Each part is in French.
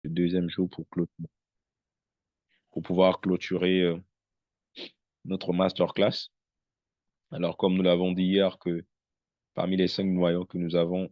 deuxième jour pour pouvoir clôturer notre masterclass. Alors, comme nous l'avons dit hier, que parmi les 5 noyaux que nous avons,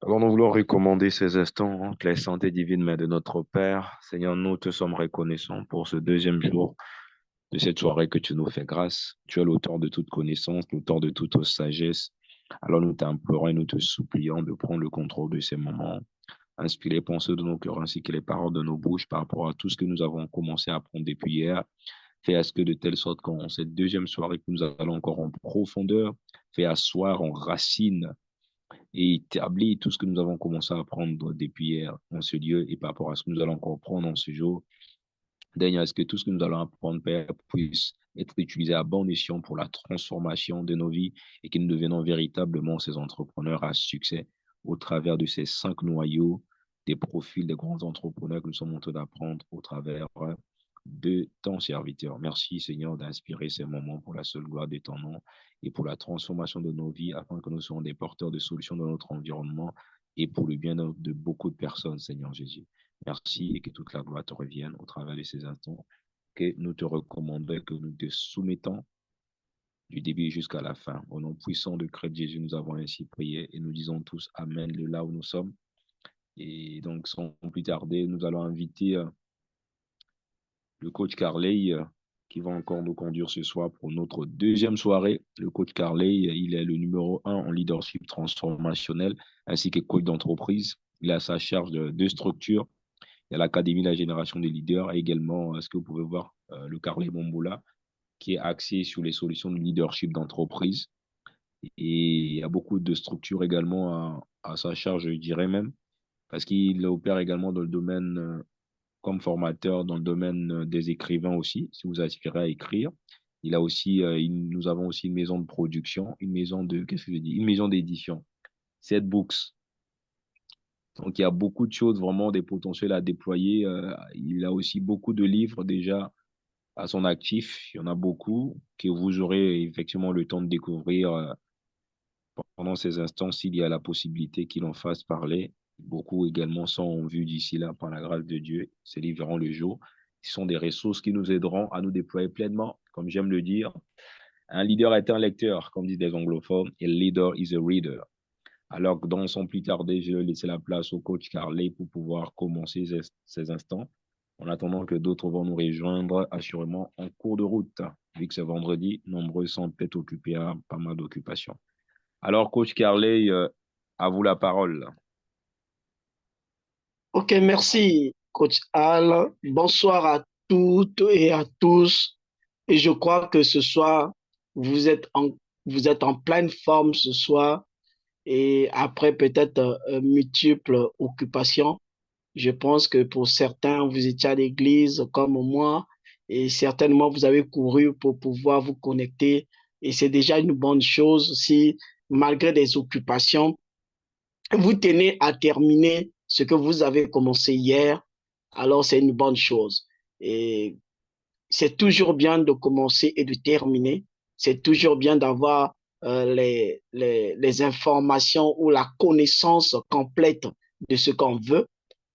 alors nous voulons recommander ces instants entre les santé divines mains de notre Père. Seigneur, nous te sommes reconnaissants pour ce deuxième jour de cette soirée que tu nous fais grâce. Tu es l'auteur de toute connaissance, l'auteur de toute sagesse. Alors nous t'implorons et nous te supplions de prendre le contrôle de ces moments. Inspire les pensées de nos cœurs ainsi que les paroles de nos bouches par rapport à tout ce que nous avons commencé à apprendre depuis hier. Fais à ce que de telle sorte qu'en cette deuxième soirée que nous allons encore en profondeur, fais asseoir en racine et établir tout ce que nous avons commencé à apprendre depuis hier en ce lieu et par rapport à ce que nous allons encore prendre en ce jour. Daigne à ce que tout ce que nous allons apprendre, Père, puisse être utilisé à bon escient pour la transformation de nos vies et que nous devenons véritablement ces entrepreneurs à succès au travers de ces 5 noyaux, des profils des grands entrepreneurs que nous sommes en train d'apprendre au travers de ton serviteur. Merci, Seigneur, d'inspirer ces moments pour la seule gloire de ton nom et pour la transformation de nos vies afin que nous soyons des porteurs de solutions dans notre environnement et pour le bien de beaucoup de personnes, Seigneur Jésus. Merci et que toute la gloire te revienne au travers de ces instants que nous te recommandons, que nous te soumettons du début jusqu'à la fin. Au nom puissant de Christ Jésus, nous avons ainsi prié et nous disons tous Amen de là où nous sommes. Et donc, sans plus tarder, nous allons inviter le coach Carley qui va encore nous conduire ce soir pour notre deuxième soirée. Le coach Carley, il est le numéro 1 en leadership transformationnel ainsi que coach d'entreprise. Il a sa charge de deux structures. Il y a l'Académie de la génération des leaders et également ce que vous pouvez voir, le Carlet Mombola, qui est axé sur les solutions de leadership d'entreprise. Et il y a beaucoup de structures également à sa charge, je dirais même, parce qu'il opère également dans le domaine, comme formateur, dans le domaine des écrivains aussi, si vous aspirez à écrire. Il a aussi, nous avons aussi une maison de production, qu'est-ce que je dis? Une maison d'édition, Set Books. Donc, il y a beaucoup de choses, vraiment des potentiels à déployer. Il a aussi beaucoup de livres déjà à son actif. Il y en a beaucoup que vous aurez effectivement le temps de découvrir pendant ces instants s'il y a la possibilité qu'il en fasse parler. Beaucoup également sont en vue d'ici là par la grâce de Dieu. Ces livres verront le jour. Ce sont des ressources qui nous aideront à nous déployer pleinement, comme j'aime le dire. Un leader est un lecteur, comme disent les anglophones. A leader is a reader. Alors que dans son plus tardé, je vais laisser la place au coach Carley pour pouvoir commencer ces instants. En attendant que d'autres vont nous rejoindre, assurément en cours de route. Vu que c'est vendredi, nombreux sont peut-être occupés à pas mal d'occupations. Alors, coach Carley, à vous la parole. Ok, merci, coach Al. Bonsoir à toutes et à tous. Et je crois que ce soir, vous êtes en, vous êtes en pleine forme ce soir. Et après peut-être multiples occupations, je pense que pour certains, vous étiez à l'église comme moi. Et certainement, vous avez couru pour pouvoir vous connecter. Et c'est déjà une bonne chose si, malgré des occupations, vous tenez à terminer ce que vous avez commencé hier, alors c'est une bonne chose. Et c'est toujours bien de commencer et de terminer. C'est toujours bien d'avoir les informations ou la connaissance complète de ce qu'on veut.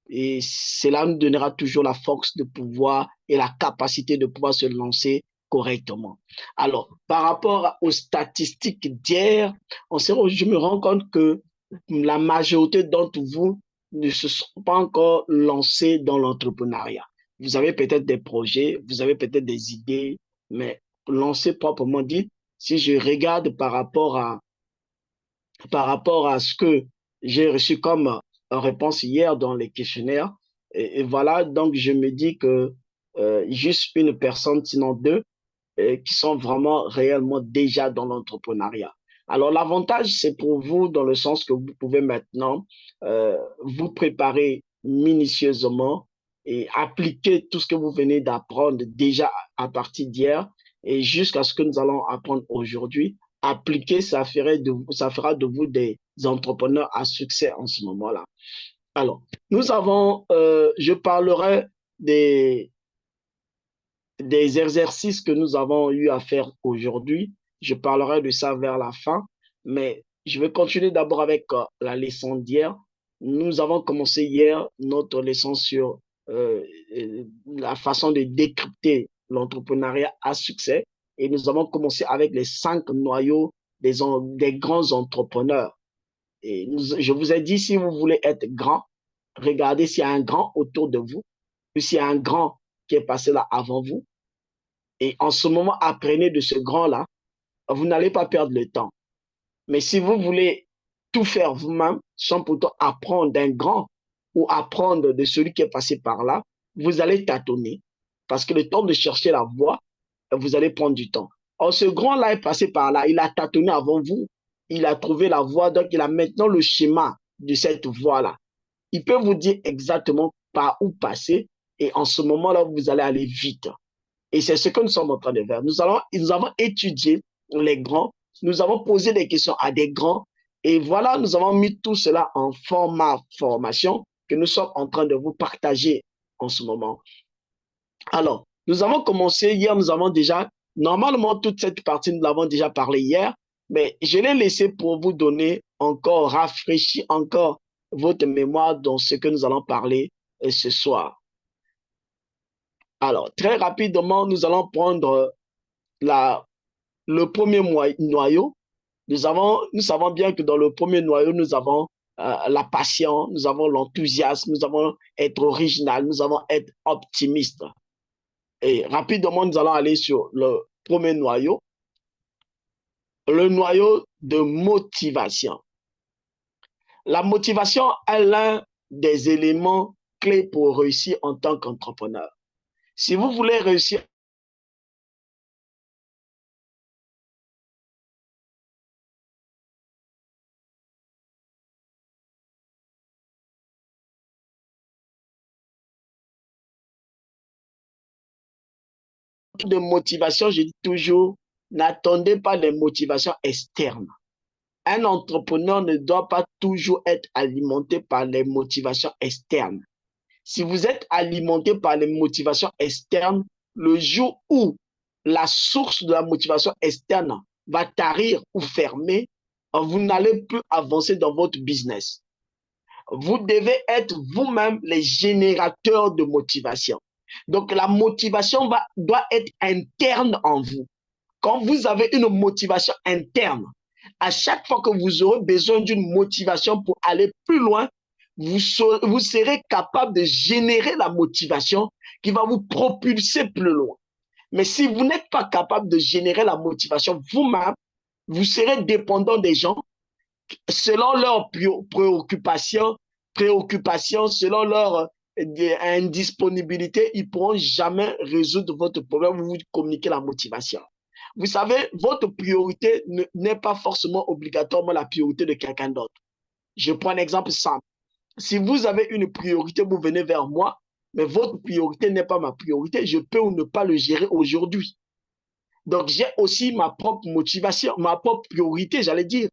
Et cela nous donnera toujours la force de pouvoir et la capacité de pouvoir se lancer correctement. Alors, par rapport aux statistiques d'hier, je me rends compte que la majorité d'entre vous ne se sont pas encore lancés dans l'entrepreneuriat. Vous avez peut-être des projets, vous avez peut-être des idées, mais lancez proprement dit, si je regarde par rapport à ce que j'ai reçu comme réponse hier dans les questionnaires, et voilà, donc je me dis que juste une personne, sinon deux, qui sont vraiment réellement déjà dans l'entrepreneuriat. Alors, l'avantage, c'est pour vous dans le sens que vous pouvez maintenant vous préparer minutieusement et appliquer tout ce que vous venez d'apprendre déjà à partir d'hier et jusqu'à ce que nous allons apprendre aujourd'hui. Appliquer, ça fera de vous des entrepreneurs à succès en ce moment-là. Alors, je parlerai des, des exercices que nous avons eu à faire aujourd'hui. Je parlerai de ça vers la fin, mais je vais continuer d'abord avec la leçon d'hier. Nous avons commencé hier notre leçon sur la façon de décrypter l'entrepreneuriat à succès et nous avons commencé avec les 5 noyaux des grands entrepreneurs. Je vous ai dit, si vous voulez être grand, regardez s'il y a un grand autour de vous, ou s'il y a un grand qui est passé là avant vous, et en ce moment, apprenez de ce grand-là. Vous n'allez pas perdre le temps. Mais si vous voulez tout faire vous-même, sans pourtant apprendre d'un grand ou apprendre de celui qui est passé par là, vous allez tâtonner. Parce que le temps de chercher la voie, vous allez prendre du temps. Or, ce grand-là est passé par là. Il a tâtonné avant vous. Il a trouvé la voie. Donc, il a maintenant le schéma de cette voie-là. Il peut vous dire exactement par où passer. Et en ce moment-là, vous allez aller vite. Et c'est ce que nous sommes en train de faire. Nous avons étudié les grands, nous avons posé des questions à des grands, et voilà, nous avons mis tout cela en format formation que nous sommes en train de vous partager en ce moment. Alors, nous avons commencé hier, normalement, toute cette partie, nous l'avons déjà parlé hier, mais je l'ai laissé pour vous donner encore, rafraîchir encore votre mémoire dans ce que nous allons parler ce soir. Alors, très rapidement, nous allons prendre le premier noyau. Nous savons bien que dans le premier noyau, nous avons la passion, nous avons l'enthousiasme, nous avons être original, nous avons être optimiste. Et rapidement, nous allons aller sur le premier noyau, le noyau de motivation. La motivation est l'un des éléments clés pour réussir en tant qu'entrepreneur. Si vous voulez réussir de motivation, je dis toujours, n'attendez pas les motivations externes. Un entrepreneur ne doit pas toujours être alimenté par les motivations externes. Si vous êtes alimenté par les motivations externes, le jour où la source de la motivation externe va tarir ou fermer, vous n'allez plus avancer dans votre business. Vous devez être vous-même les générateurs de motivation. Donc, la motivation doit être interne en vous. Quand vous avez une motivation interne, à chaque fois que vous aurez besoin d'une motivation pour aller plus loin, vous serez capable de générer la motivation qui va vous propulser plus loin. Mais si vous n'êtes pas capable de générer la motivation vous-même, vous serez dépendant des gens selon leurs préoccupations, selon leur indisponibilité, ils ne pourront jamais résoudre votre problème ou vous communiquer la motivation. Vous savez, votre priorité n'est pas forcément obligatoirement la priorité de quelqu'un d'autre. Je prends un exemple simple. Si vous avez une priorité, vous venez vers moi, mais votre priorité n'est pas ma priorité, je peux ou ne pas le gérer aujourd'hui. Donc, j'ai aussi ma propre motivation, ma propre priorité, j'allais dire.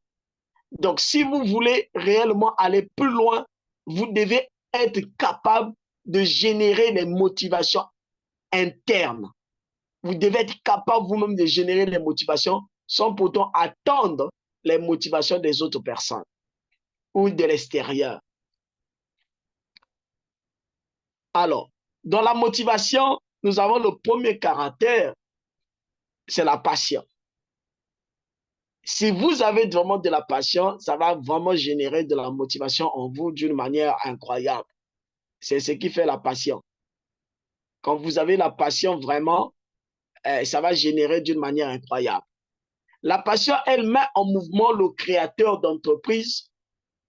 Donc, si vous voulez réellement aller plus loin, vous devez être capable de générer les motivations internes. Vous devez être capable vous-même de générer les motivations sans pourtant attendre les motivations des autres personnes ou de l'extérieur. Alors, dans la motivation, nous avons le premier caractère, c'est la passion. Si vous avez vraiment de la passion, ça va vraiment générer de la motivation en vous d'une manière incroyable. C'est ce qui fait la passion. Quand vous avez la passion, vraiment, ça va générer d'une manière incroyable. La passion, elle met en mouvement le créateur d'entreprise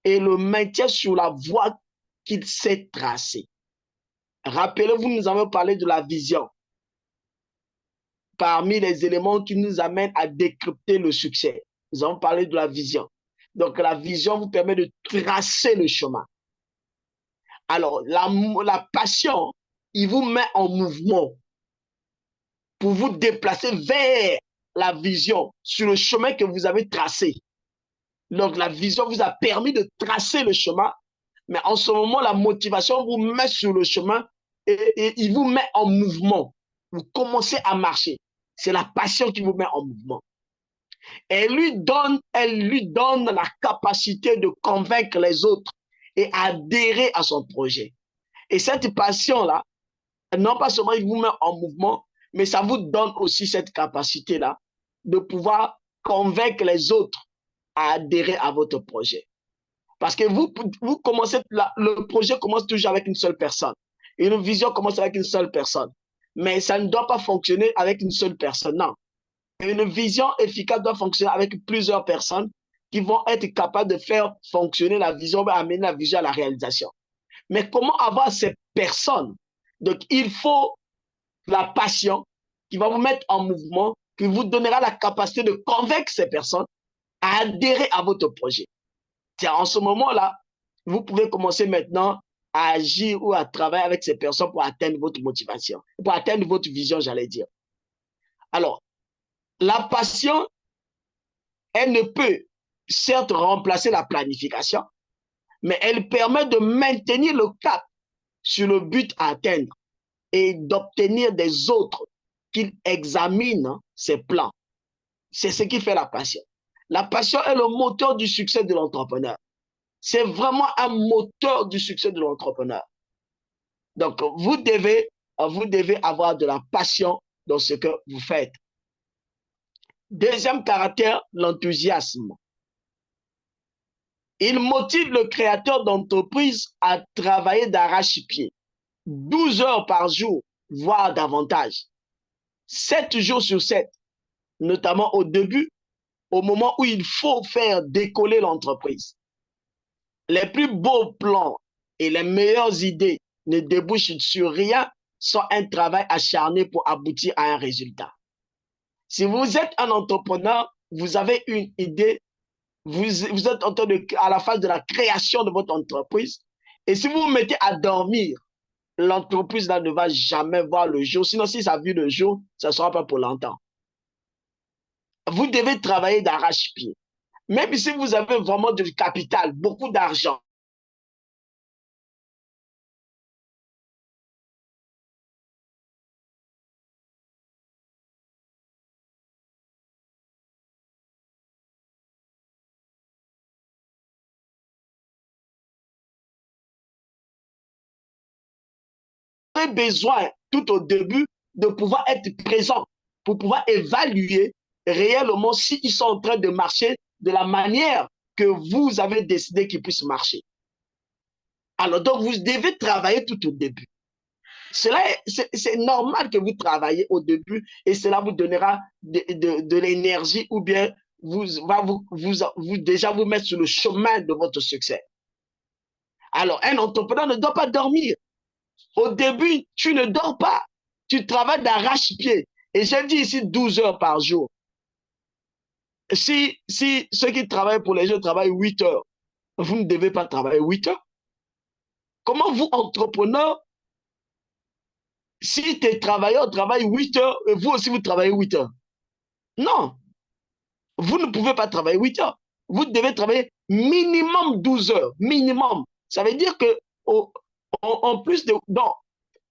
et le maintient sur la voie qu'il s'est tracée. Rappelez-vous, nous avons parlé de la vision parmi les éléments qui nous amènent à décrypter le succès. Nous avons parlé de la vision. Donc, la vision vous permet de tracer le chemin. Alors, la passion, il vous met en mouvement pour vous déplacer vers la vision sur le chemin que vous avez tracé. Donc, la vision vous a permis de tracer le chemin, mais en ce moment, la motivation vous met sur le chemin et il vous met en mouvement. Vous commencez à marcher. C'est la passion qui vous met en mouvement. Elle lui donne la capacité de convaincre les autres et adhérer à son projet. Et cette passion-là, non pas seulement il vous met en mouvement, mais ça vous donne aussi cette capacité-là de pouvoir convaincre les autres à adhérer à votre projet. Parce que vous commencez, le projet commence toujours avec une seule personne. Une vision commence avec une seule personne. Mais ça ne doit pas fonctionner avec une seule personne, non. Une vision efficace doit fonctionner avec plusieurs personnes qui vont être capables de faire fonctionner la vision, amener la vision à la réalisation. Mais comment avoir ces personnes? Donc, il faut la passion qui va vous mettre en mouvement, qui vous donnera la capacité de convaincre ces personnes à adhérer à votre projet. C'est en ce moment-là, vous pouvez commencer maintenant à agir ou à travailler avec ces personnes pour atteindre votre motivation, pour atteindre votre vision, j'allais dire. Alors, la passion, elle ne peut certes remplacer la planification, mais elle permet de maintenir le cap sur le but à atteindre et d'obtenir des autres qu'ils examinent ses plans. C'est ce qui fait la passion. La passion est le moteur du succès de l'entrepreneur. C'est vraiment un moteur du succès de l'entrepreneur. Donc, vous devez avoir de la passion dans ce que vous faites. Deuxième caractère, l'enthousiasme. Il motive le créateur d'entreprise à travailler d'arrache-pied, 12 heures par jour, voire davantage, 7 jours sur 7, notamment au début, au moment où il faut faire décoller l'entreprise. Les plus beaux plans et les meilleures idées ne débouchent sur rien sans un travail acharné pour aboutir à un résultat. Si vous êtes un entrepreneur, vous avez une idée, vous êtes à la phase de la création de votre entreprise, et si vous vous mettez à dormir, l'entreprise là ne va jamais voir le jour. Sinon, si ça a vu le jour, ça ne sera pas pour longtemps. Vous devez travailler d'arrache-pied. Même si vous avez vraiment du capital, beaucoup d'argent, vous avez besoin tout au début de pouvoir être présent pour pouvoir évaluer réellement s'ils sont en train de marcher de la manière que vous avez décidé qu'ils puissent marcher. Alors, donc, vous devez travailler tout au début. C'est normal que vous travaillez au début et cela vous donnera de l'énergie ou bien va déjà vous mettre sur le chemin de votre succès. Alors, un entrepreneur ne doit pas dormir. Au début, tu ne dors pas. Tu travailles d'arrache-pied. Et j'ai dit ici 12 heures par jour. Si ceux qui travaillent pour les jeunes travaillent 8 heures, vous ne devez pas travailler 8 heures. Comment vous, entrepreneurs, si tes travailleurs travaillent 8 heures, et vous aussi vous travaillez 8 heures? Non, vous ne pouvez pas travailler 8 heures. Vous devez travailler minimum 12 heures. Minimum. Ça veut dire que en plus dans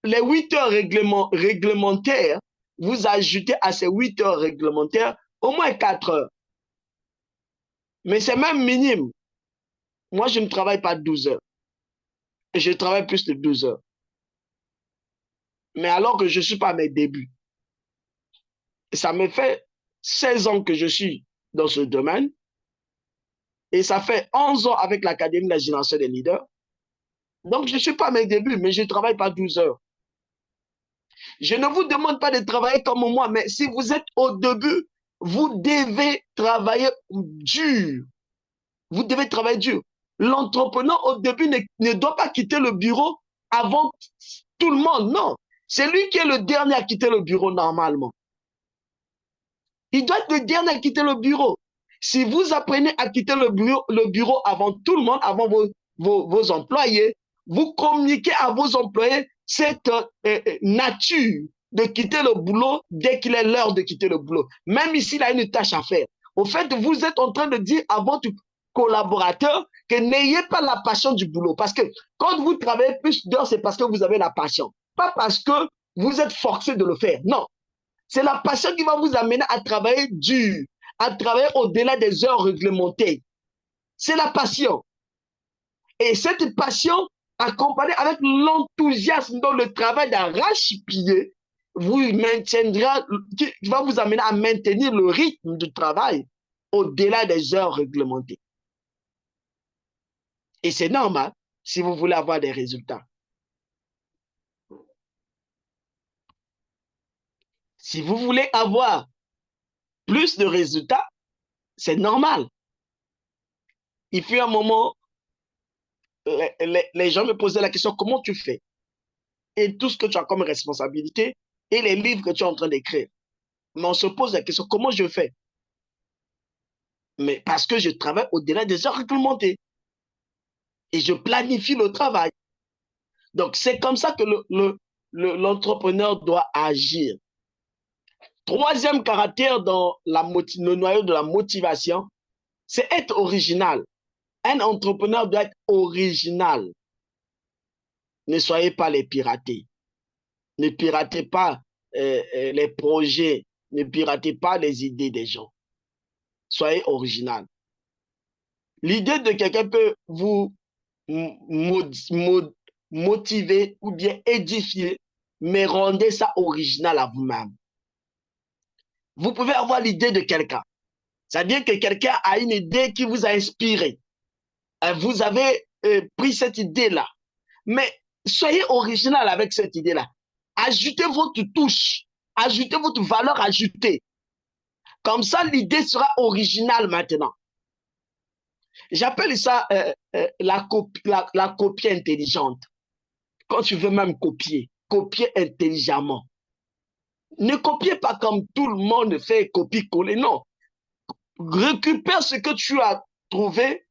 les 8 heures réglementaires, vous ajoutez à ces 8 heures réglementaires au moins 4 heures. Mais c'est même minime. Moi, je ne travaille pas 12 heures. Je travaille plus de 12 heures. Mais alors que je ne suis pas à mes débuts. Ça me fait 16 ans que je suis dans ce domaine. Et ça fait 11 ans avec l'Académie de la génération des leaders. Donc, je ne suis pas à mes débuts, mais je ne travaille pas 12 heures. Je ne vous demande pas de travailler comme moi, mais si vous êtes au début, vous devez travailler dur. Vous devez travailler dur. L'entrepreneur au début ne doit pas quitter le bureau avant tout le monde. Non. C'est lui qui est le dernier à quitter le bureau normalement. Il doit être le dernier à quitter le bureau. Si vous apprenez à quitter le bureau avant tout le monde, avant vos employés, vous communiquez à vos employés cette nature de quitter le boulot dès qu'il est l'heure de quitter le boulot. Même s'il a une tâche à faire. Au fait, vous êtes en train de dire à votre collaborateur que n'ayez pas la passion du boulot. Parce que quand vous travaillez plus d'heures, c'est parce que vous avez la passion. Pas parce que vous êtes forcé de le faire. Non. C'est la passion qui va vous amener à travailler dur, à travailler au-delà des heures réglementées. C'est la passion. Et cette passion, accompagnée avec l'enthousiasme dans le travail d'arrache-pied, vous maintiendra, qui va vous amener à maintenir le rythme du travail au-delà des heures réglementées. Et c'est normal si vous voulez avoir des résultats. Si vous voulez avoir plus de résultats, c'est normal. Il fut un moment, les gens me posaient la question, comment tu fais? Et tout ce que tu as comme responsabilité et les livres que tu es en train d'écrire. Mais on se pose la question, comment je fais? Mais parce que je travaille au-delà des heures réglementées. Et je planifie le travail. Donc, c'est comme ça que l'entrepreneur doit agir. Troisième caractère dans le noyau de la motivation, c'est être original. Un entrepreneur doit être original. Ne soyez pas les piratés. Ne piratez pas les projets. Ne piratez pas les idées des gens. Soyez original. L'idée de quelqu'un peut vous motiver ou bien édifier, mais rendez ça original à vous-même. Vous pouvez avoir l'idée de quelqu'un. C'est-à-dire que quelqu'un a une idée qui vous a inspiré. Vous avez pris cette idée-là. Mais soyez original avec cette idée-là. Ajoutez votre touche. Ajoutez votre valeur ajoutée. Comme ça, l'idée sera originale maintenant. J'appelle ça la copie intelligente. Quand tu veux même copier, copier intelligemment. Ne copiez pas comme tout le monde fait copier-coller, non. Récupère ce que tu as trouvé,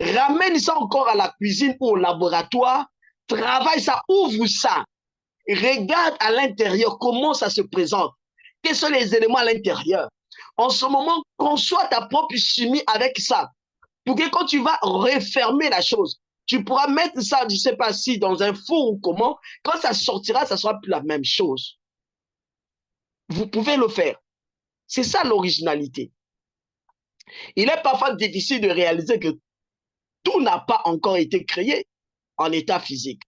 ramène ça encore à la cuisine ou au laboratoire, travaille ça, ouvre ça, regarde à l'intérieur comment ça se présente, quels sont les éléments à l'intérieur. En ce moment, conçois ta propre chimie avec ça, pour que quand tu vas refermer la chose, tu pourras mettre ça, je ne sais pas si dans un four ou comment, quand ça sortira, ça ne sera plus la même chose. Vous pouvez le faire. C'est ça l'originalité. Il est parfois difficile de réaliser que tout n'a pas encore été créé en état physique.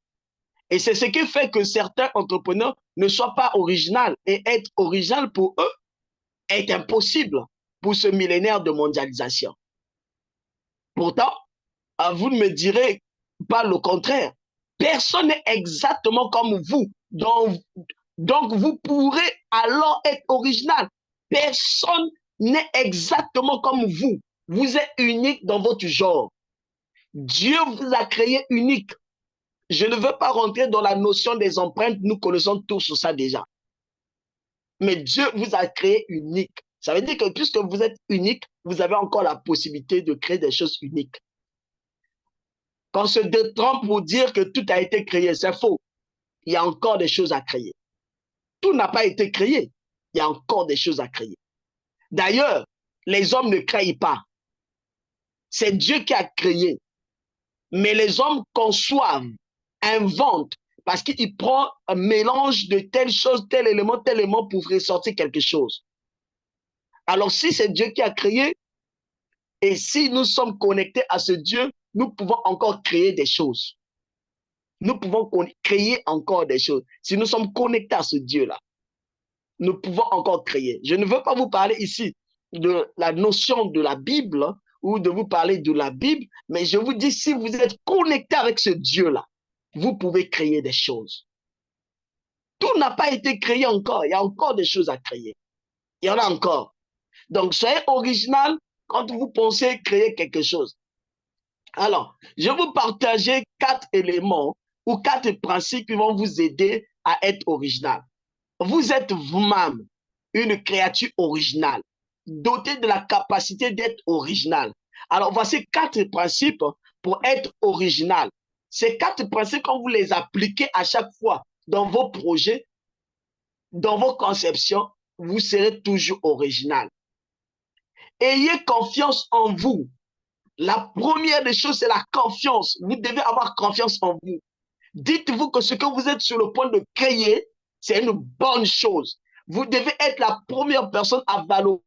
Et c'est ce qui fait que certains entrepreneurs ne soient pas originaux. Et être original pour eux est impossible pour ce millénaire de mondialisation. Pourtant, vous ne me direz pas le contraire. Personne n'est exactement comme vous. Donc, vous pourrez alors être original. Personne n'est exactement comme vous. Vous êtes unique dans votre genre. Dieu vous a créé unique. Je ne veux pas rentrer dans la notion des empreintes. Nous connaissons tous ça déjà. Mais Dieu vous a créé unique. Ça veut dire que puisque vous êtes unique, vous avez encore la possibilité de créer des choses uniques. Quand on se détrompe pour dire que tout a été créé, c'est faux. Il y a encore des choses à créer. Tout n'a pas été créé. Il y a encore des choses à créer. D'ailleurs, les hommes ne créent pas. C'est Dieu qui a créé. Mais les hommes conçoivent, inventent, parce qu'il prend un mélange de telle chose, tel élément pour ressortir quelque chose. Alors, si c'est Dieu qui a créé, et si nous sommes connectés à ce Dieu, nous pouvons encore créer des choses. Nous pouvons créer encore des choses. Si nous sommes connectés à ce Dieu-là, nous pouvons encore créer. Je ne veux pas vous parler ici de la notion de la Bible ou de vous parler de la Bible, mais je vous dis, si vous êtes connecté avec ce Dieu-là, vous pouvez créer des choses. Tout n'a pas été créé encore. Il y a encore des choses à créer. Il y en a encore. Donc, soyez original quand vous pensez créer quelque chose. Alors, je vais vous partager 4 éléments ou 4 principes qui vont vous aider à être original. Vous êtes vous-même une créature originale, dotée de la capacité d'être original. Alors, voici 4 principes pour être original. Ces 4 principes, quand vous les appliquez à chaque fois dans vos projets, dans vos conceptions, vous serez toujours original. Ayez confiance en vous. La première des choses, c'est la confiance. Vous devez avoir confiance en vous. Dites-vous que ce que vous êtes sur le point de créer, c'est une bonne chose. Vous devez être la première personne à valoriser.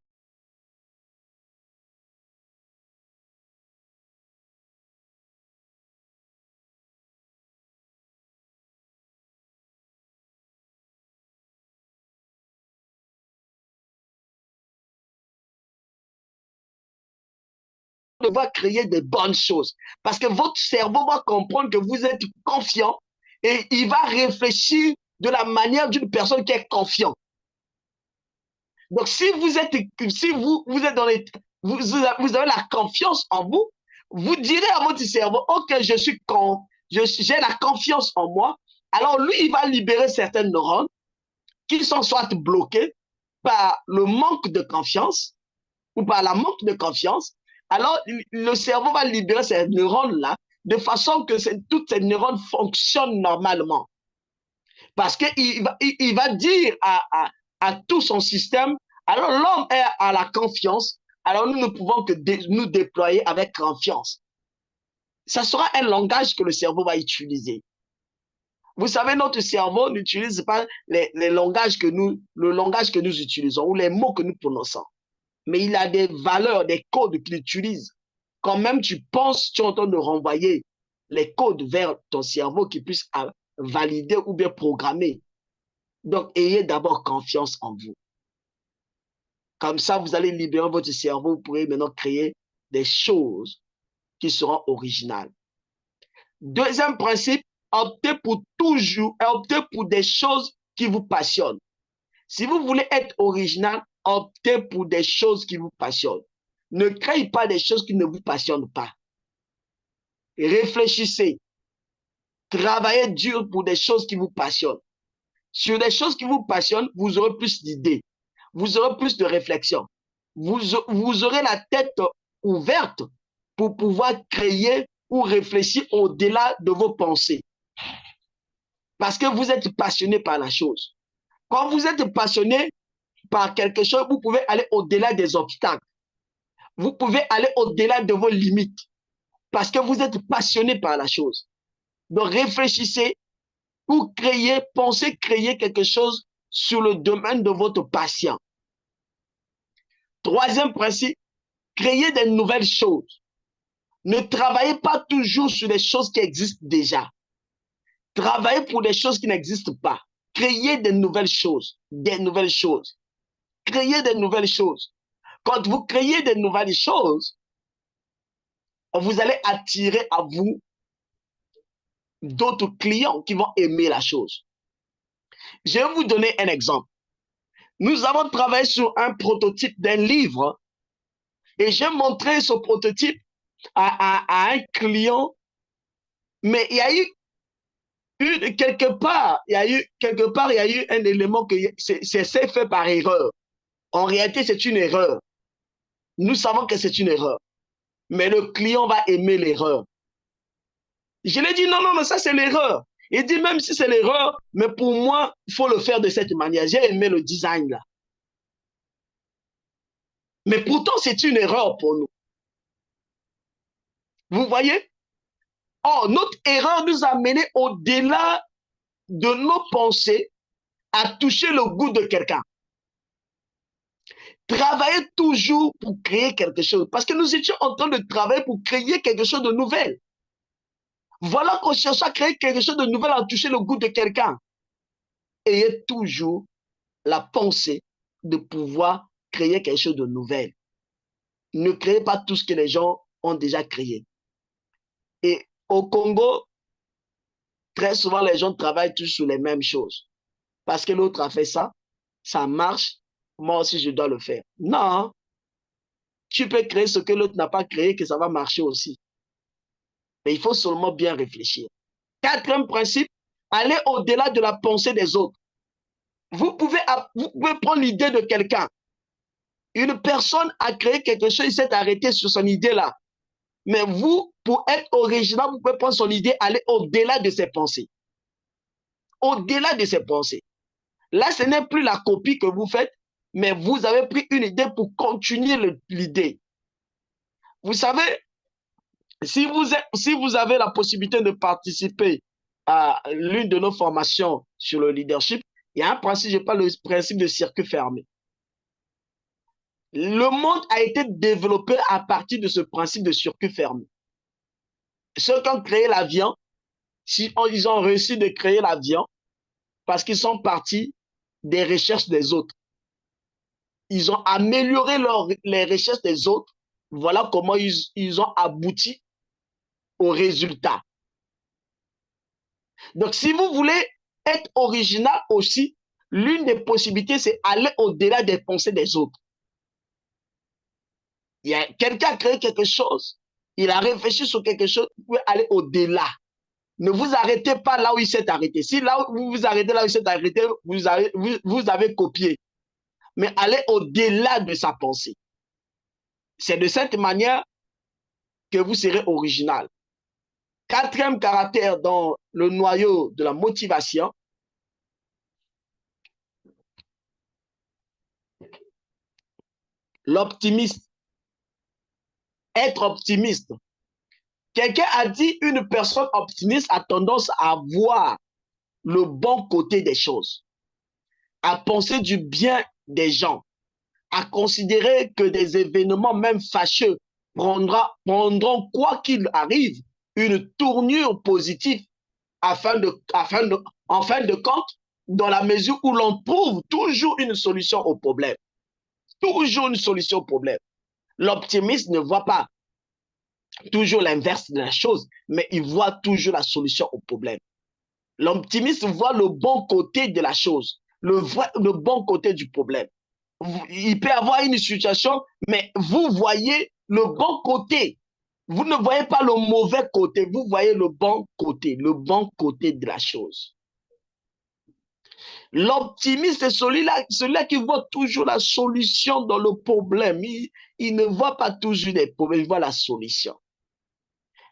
Devoir créer des bonnes choses. Parce que votre cerveau va comprendre que vous êtes confiant et il va réfléchir de la manière d'une personne qui est confiante. Donc, si vous êtes dans les, vous avez la confiance en vous, vous direz à votre cerveau, OK, j'ai la confiance en moi. Alors, lui, il va libérer certaines neurones qui sont soit bloquées par le manque de confiance ou par la manque de confiance. Alors, le cerveau va libérer ces neurones-là de façon que toutes ces neurones fonctionnent normalement. Parce qu'il va dire à tout son système, alors l'homme est à la confiance, alors nous ne pouvons que nous déployer avec confiance. Ça sera un langage que le cerveau va utiliser. Vous savez, notre cerveau n'utilise pas le langage que nous utilisons ou les mots que nous prononçons. Mais il a des valeurs, des codes qu'il utilise. Quand même tu penses, tu es en train de renvoyer les codes vers ton cerveau qui puisse valider ou bien programmer. Donc, ayez d'abord confiance en vous. Comme ça, vous allez libérer votre cerveau. Vous pourrez maintenant créer des choses qui seront originales. Deuxième principe, optez pour des choses qui vous passionnent. Si vous voulez être original, optez pour des choses qui vous passionnent. Ne créez pas des choses qui ne vous passionnent pas. Réfléchissez. Travaillez dur pour des choses qui vous passionnent. Sur des choses qui vous passionnent, vous aurez plus d'idées. Vous aurez plus de réflexion. Vous aurez la tête ouverte pour pouvoir créer ou réfléchir au-delà de vos pensées. Parce que vous êtes passionné par la chose. Quand vous êtes passionné par quelque chose, vous pouvez aller au-delà des obstacles. Vous pouvez aller au-delà de vos limites. Parce que vous êtes passionné par la chose. Donc réfléchissez ou pensez créer quelque chose sur le domaine de votre passion. Troisième principe, créer des nouvelles choses. Ne travaillez pas toujours sur des choses qui existent déjà. Travaillez pour des choses qui n'existent pas. Créez des nouvelles choses. Des nouvelles choses. Créez des nouvelles choses. Quand vous créez des nouvelles choses, vous allez attirer à vous d'autres clients qui vont aimer la chose. Je vais vous donner un exemple. Nous avons travaillé sur un prototype d'un livre et j'ai montré ce prototype à un client, mais il y a eu quelque part, il y a eu un élément que c'est fait par erreur. En réalité, c'est une erreur. Nous savons que c'est une erreur, mais le client va aimer l'erreur. Je lui ai dit non, non, mais ça c'est l'erreur. Il dit même si c'est l'erreur, mais pour moi, il faut le faire de cette manière. J'ai aimé le design là. Mais pourtant, c'est une erreur pour nous. Vous voyez? Or, notre erreur nous a menés au-delà de nos pensées à toucher le goût de quelqu'un. Travaillez toujours pour créer quelque chose. Parce que nous étions en train de travailler pour créer quelque chose de nouvel. Voilà qu'on cherche à créer quelque chose de nouvel, à toucher le goût de quelqu'un. Ayez toujours la pensée de pouvoir créer quelque chose de nouvel. Ne créez pas tout ce que les gens ont déjà créé. Et au Congo, très souvent, les gens travaillent tous sur les mêmes choses. parce que l'autre a fait ça, ça marche, moi aussi je dois le faire. Non, tu peux créer ce que l'autre n'a pas créé, que ça va marcher aussi. Mais il faut seulement bien réfléchir. Quatrième principe, aller au-delà de la pensée des autres. Vous pouvez prendre l'idée de quelqu'un. Une personne a créé quelque chose, il s'est arrêté sur son idée-là. Mais vous, pour être original, vous pouvez prendre son idée, aller au-delà de ses pensées. Au-delà de ses pensées. Là, ce n'est plus la copie que vous faites, mais vous avez pris une idée pour continuer l'idée. Vous savez, si vous avez la possibilité de participer à l'une de nos formations sur le leadership, il y a un principe, je parle du principe de circuit fermé. Le monde a été développé à partir de ce principe de circuit fermé. Ceux qui ont créé l'avion, ils ont réussi de créer l'avion parce qu'ils sont partis des recherches des autres. Ils ont amélioré les recherches des autres. Voilà comment ils ont abouti au résultat. Donc, si vous voulez être original aussi, l'une des possibilités, c'est aller au-delà des pensées des autres. Il y a quelqu'un a créé quelque chose, il a réfléchi sur quelque chose, vous pouvez aller au-delà. Ne vous arrêtez pas là où il s'est arrêté. Si là où vous vous arrêtez là où il s'est arrêté, vous avez copié. Mais allez au-delà de sa pensée. C'est de cette manière que vous serez original. Quatrième caractère dans le noyau de la motivation, l'optimisme. Être optimiste. Quelqu'un a dit une personne optimiste a tendance à voir le bon côté des choses, à penser du bien des gens, à considérer que des événements même fâcheux prendront quoi qu'il arrive une tournure positive en fin de compte, dans la mesure où l'on trouve toujours une solution au problème. Toujours une solution au problème. L'optimiste ne voit pas toujours l'inverse de la chose, mais il voit toujours la solution au problème. L'optimiste voit le bon côté de la chose, le bon côté du problème. Il peut y avoir une situation, mais vous voyez le bon côté. Vous ne voyez pas le mauvais côté, vous voyez le bon côté de la chose. L'optimiste, c'est celui-là qui voit toujours la solution dans le problème. Il ne voit pas toujours les problèmes, il voit la solution.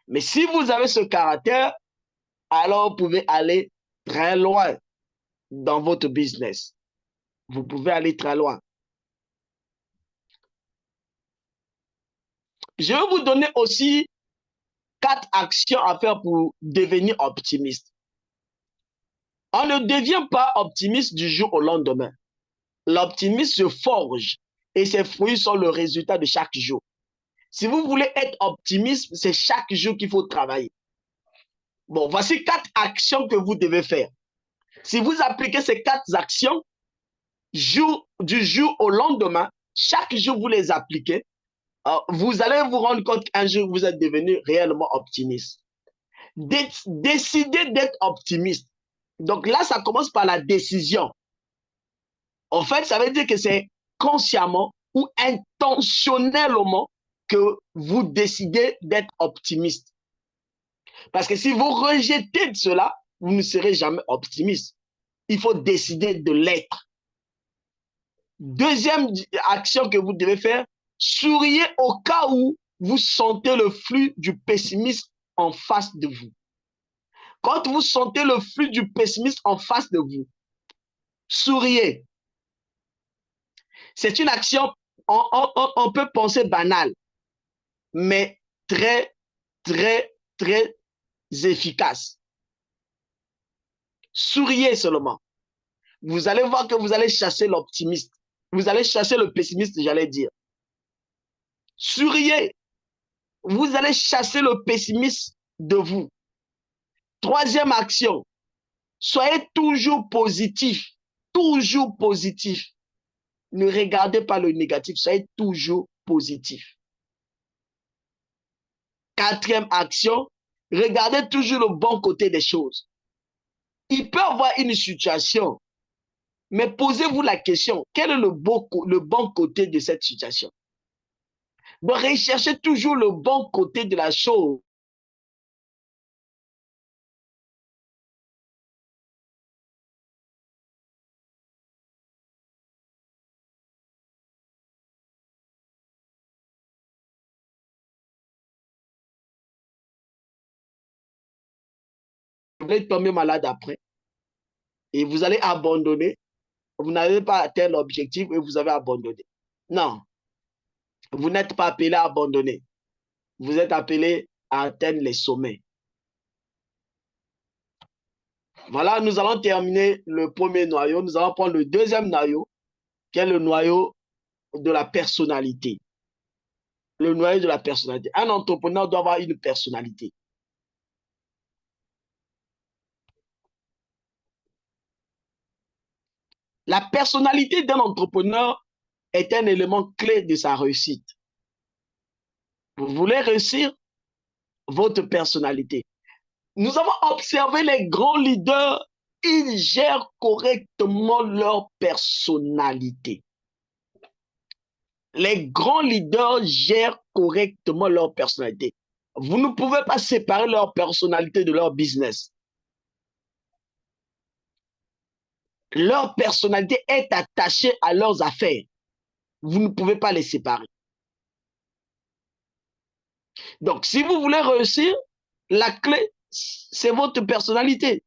Mais si vous avez ce caractère, alors vous pouvez aller très loin dans votre business. Vous pouvez aller très loin. Je vais vous donner aussi 4 actions à faire pour devenir optimiste. On ne devient pas optimiste du jour au lendemain. L'optimisme se forge et ses fruits sont le résultat de chaque jour. Si vous voulez être optimiste, c'est chaque jour qu'il faut travailler. Bon, voici 4 actions que vous devez faire. Si vous appliquez ces 4 actions, du jour au lendemain, chaque jour vous les appliquez, vous allez vous rendre compte qu'un jour vous êtes devenu réellement optimiste. Décidez d'être optimiste. Donc là, ça commence par la décision. En fait, ça veut dire que c'est consciemment ou intentionnellement que vous décidez d'être optimiste. Parce que si vous rejetez cela, vous ne serez jamais optimiste. Il faut décider de l'être. Deuxième action que vous devez faire, souriez au cas où vous sentez le flux du pessimisme en face de vous. Quand vous sentez le flux du pessimisme en face de vous, souriez. C'est une action, on peut penser banale, mais très, très, très efficace. Souriez seulement. Vous allez voir que vous allez chasser l'optimiste. Vous allez chasser le pessimiste, j'allais dire. Souriez. Vous allez chasser le pessimiste de vous. Troisième action, soyez toujours positif. Toujours positif. Ne regardez pas le négatif, soyez toujours positif. Quatrième action, regardez toujours le bon côté des choses. Il peut y avoir une situation Mais posez-vous la question, quel est le bon côté de cette situation? Donc, recherchez toujours le bon côté de la chose. Vous allez tomber malade après et vous allez abandonner. Vous n'avez pas atteint l'objectif et vous avez abandonné. Non, vous n'êtes pas appelé à abandonner. Vous êtes appelé à atteindre les sommets. Voilà, nous allons terminer le premier noyau. Nous allons prendre le deuxième noyau, qui est le noyau de la personnalité. Le noyau de la personnalité. Un entrepreneur doit avoir une personnalité. La personnalité d'un entrepreneur est un élément clé de sa réussite. Vous voulez réussir votre personnalité. Nous avons observé les grands leaders, ils gèrent correctement leur personnalité. Les grands leaders gèrent correctement leur personnalité. Vous ne pouvez pas séparer leur personnalité de leur business. Leur personnalité est attachée à leurs affaires. Vous ne pouvez pas les séparer. Donc, si vous voulez réussir, la clé, c'est votre personnalité.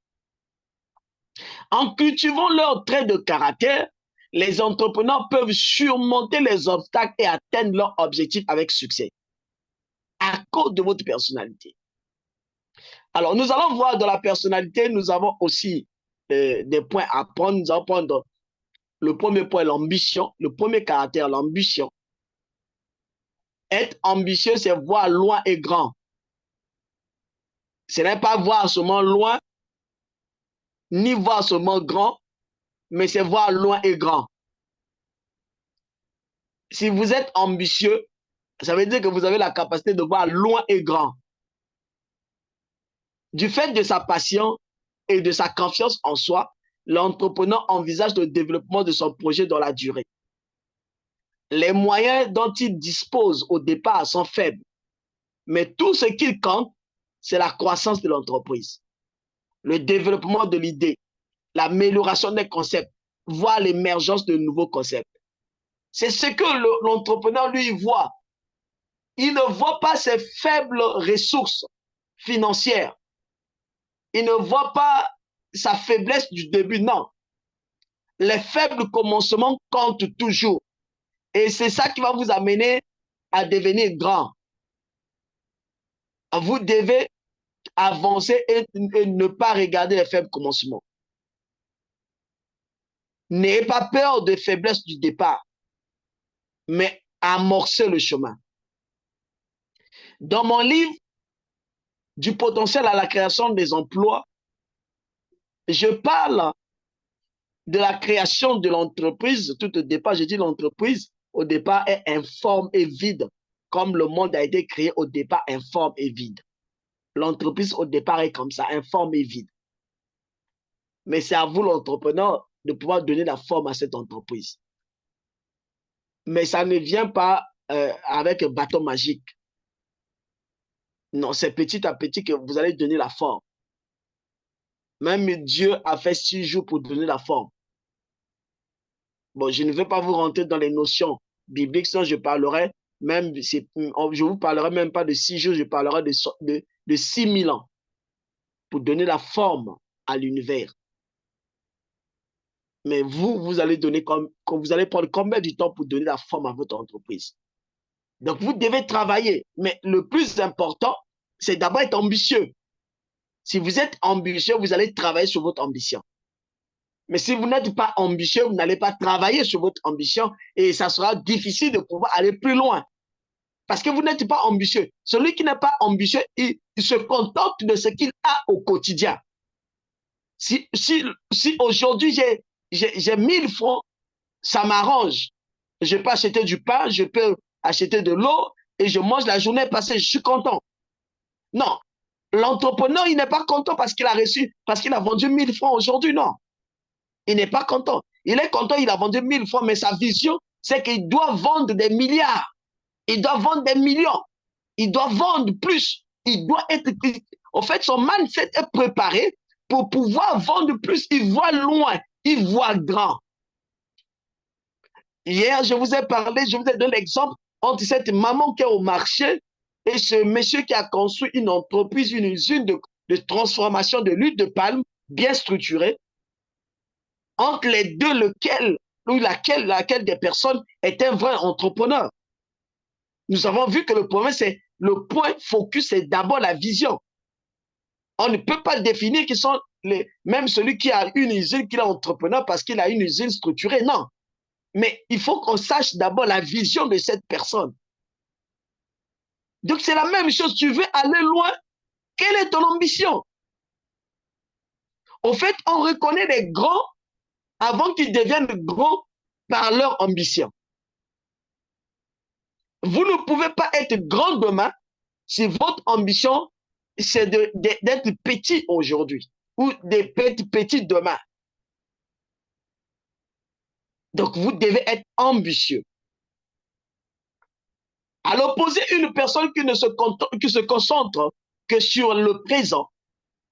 En cultivant leurs traits de caractère, les entrepreneurs peuvent surmonter les obstacles et atteindre leurs objectifs avec succès à cause de votre personnalité. Alors, nous allons voir dans la personnalité, nous avons aussi des points à prendre. Nous allons prendre le premier point, l'ambition. Le premier caractère, l'ambition. Être ambitieux, c'est voir loin et grand. Ce n'est pas voir seulement loin, ni voir seulement grand, mais c'est voir loin et grand. Si vous êtes ambitieux, ça veut dire que vous avez la capacité de voir loin et grand. Du fait de sa passion et de sa confiance en soi, l'entrepreneur envisage le développement de son projet dans la durée. Les moyens dont il dispose au départ sont faibles, mais tout ce qu'il compte, c'est la croissance de l'entreprise, le développement de l'idée, l'amélioration des concepts, voire l'émergence de nouveaux concepts. C'est ce que l'entrepreneur, lui, voit. Il ne voit pas ses faibles ressources financières. Il ne voit pas sa faiblesse du début, non. Les faibles commencements comptent toujours. Et c'est ça qui va vous amener à devenir grand. Vous devez avancer et ne pas regarder les faibles commencements. N'ayez pas peur des faiblesses du départ, mais amorcez le chemin. Dans mon livre, Du potentiel à la création des emplois, je parle de la création de l'entreprise. Tout au départ, je dis l'entreprise, au départ, est informe et vide, comme le monde a été créé au départ informe et vide. L'entreprise, au départ, est comme ça, informe et vide. Mais c'est à vous, l'entrepreneur, de pouvoir donner la forme à cette entreprise. Mais ça ne vient pas avec un bâton magique. Non, c'est petit à petit que vous allez donner la forme. Même Dieu a fait 6 jours pour donner la forme. Bon, je ne vais pas vous rentrer dans les notions bibliques, sinon je parlerai même, je vous parlerai même pas de 6 jours, je parlerai de 6000 ans pour donner la forme à l'univers. Mais vous allez vous allez prendre combien de temps pour donner la forme à votre entreprise? Donc, vous devez travailler. Mais le plus important, c'est d'abord être ambitieux. Si vous êtes ambitieux, vous allez travailler sur votre ambition. Mais si vous n'êtes pas ambitieux, vous n'allez pas travailler sur votre ambition et ça sera difficile de pouvoir aller plus loin. Parce que vous n'êtes pas ambitieux. Celui qui n'est pas ambitieux, il se contente de ce qu'il a au quotidien. Si aujourd'hui j'ai 1000 francs, ça m'arrange. Je peux acheter du pain, je peux acheter de l'eau et je mange la journée passée, je suis content. Non, l'entrepreneur, il n'est pas content parce qu'il a reçu, parce qu'il a vendu 1000 francs aujourd'hui, non. Il n'est pas content. Il est content, il a vendu 1000 fois, mais sa vision, c'est qu'il doit vendre des milliards. Il doit vendre des millions. Il doit vendre plus. Il doit être... En fait, son mindset est préparé pour pouvoir vendre plus. Il voit loin. Il voit grand. Hier, je vous ai parlé, je vous ai donné l'exemple entre cette maman qui est au marché et ce monsieur qui a construit une entreprise, une usine de transformation de l'huile de palme bien structurée. Entre les deux, laquelle des personnes est un vrai entrepreneur. Nous avons vu que le problème, c'est le point focus, c'est d'abord la vision. On ne peut pas définir qui sont même celui qui a une usine, qui est entrepreneur parce qu'il a une usine structurée. Non. Mais il faut qu'on sache d'abord la vision de cette personne. Donc, c'est la même chose. Tu veux aller loin, quelle est ton ambition? En fait, on reconnaît les grands avant qu'ils deviennent grands par leur ambition. Vous ne pouvez pas être grand demain si votre ambition, c'est d'être petit aujourd'hui ou d'être petit demain. Donc, vous devez être ambitieux. À l'opposé, une personne qui se concentre que sur le présent,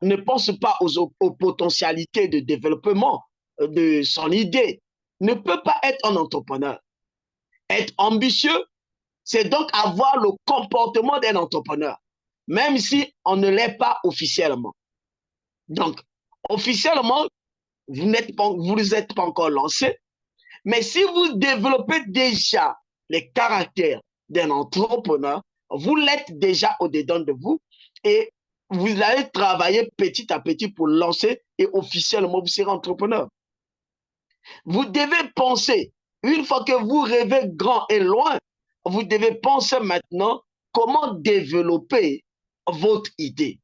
ne pense pas aux potentialités de développement de son idée, ne peut pas être un entrepreneur. Être ambitieux, c'est donc avoir le comportement d'un entrepreneur, même si on ne l'est pas officiellement. Donc, officiellement, vous n'êtes pas encore lancé, mais si vous développez déjà les caractères d'un entrepreneur, vous l'êtes déjà au-dedans de vous et vous allez travailler petit à petit pour lancer et officiellement vous serez entrepreneur. Vous devez penser, une fois que vous rêvez grand et loin, vous devez penser maintenant comment développer votre idée.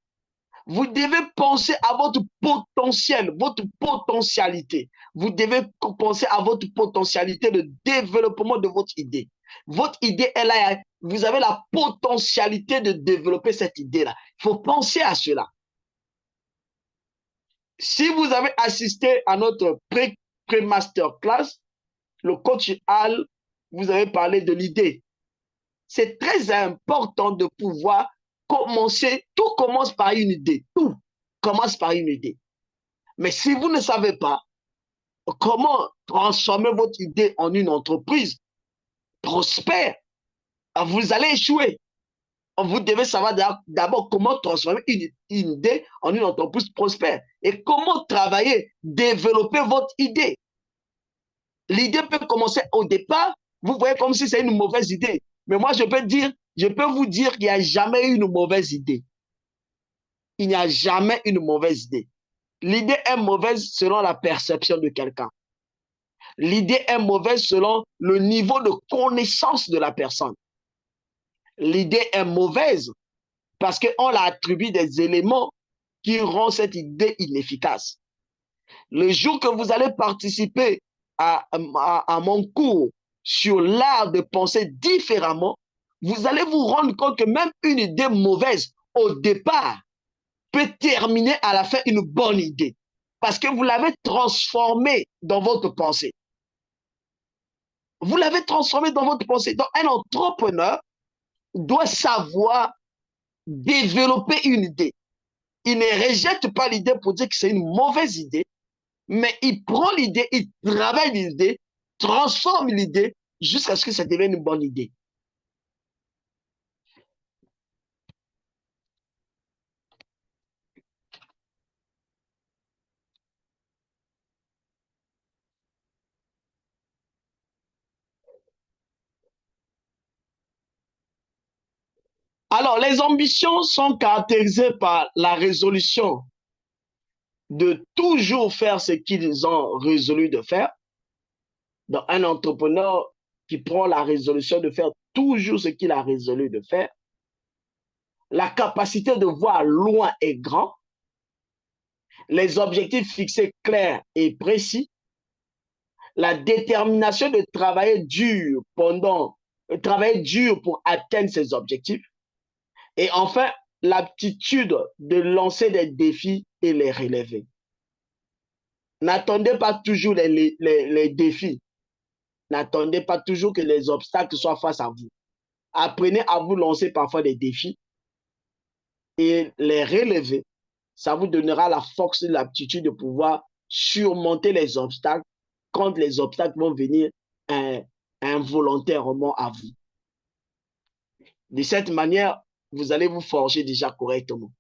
Vous devez penser à votre potentiel, votre potentialité. Vous devez penser à votre potentialité de développement de votre idée. Votre idée est là. Vous avez la potentialité de développer cette idée-là. Il faut penser à cela. Si vous avez assisté à notre pré-masterclass, le coach Al, vous avez parlé de l'idée. C'est très important de pouvoir commencer. Tout commence par une idée. Tout commence par une idée. Mais si vous ne savez pas comment transformer votre idée en une entreprise prospère, vous allez échouer. Vous devez savoir d'abord comment transformer une idée en une entreprise prospère et comment travailler, développer votre idée. L'idée peut commencer au départ, vous voyez comme si c'est une mauvaise idée. Mais moi, je peux vous dire qu'il n'y a jamais eu une mauvaise idée. Il n'y a jamais une mauvaise idée. L'idée est mauvaise selon la perception de quelqu'un. L'idée est mauvaise selon le niveau de connaissance de la personne. L'idée est mauvaise parce qu'on l'a attribué des éléments qui rendent cette idée inefficace. Le jour que vous allez participer à mon cours sur l'art de penser différemment, vous allez vous rendre compte que même une idée mauvaise au départ peut terminer à la fin une bonne idée parce que vous l'avez transformée dans votre pensée. Vous l'avez transformée dans votre pensée. Donc, un entrepreneur doit savoir développer une idée. Il ne rejette pas l'idée pour dire que c'est une mauvaise idée, mais il prend l'idée, il travaille l'idée, transforme l'idée jusqu'à ce que ça devienne une bonne idée. Alors, les ambitions sont caractérisées par la résolution de toujours faire ce qu'ils ont résolu de faire. Donc, un entrepreneur qui prend la résolution de faire toujours ce qu'il a résolu de faire, la capacité de voir loin et grand, les objectifs fixés clairs et précis, la détermination de travailler dur pour atteindre ses objectifs, et enfin, l'aptitude de lancer des défis et les relever. N'attendez pas toujours les défis. N'attendez pas toujours que les obstacles soient face à vous. Apprenez à vous lancer parfois des défis et les relever. Ça vous donnera la force et l'aptitude de pouvoir surmonter les obstacles quand les obstacles vont venir involontairement à vous. De cette manière, vous allez vous forger déjà correctement.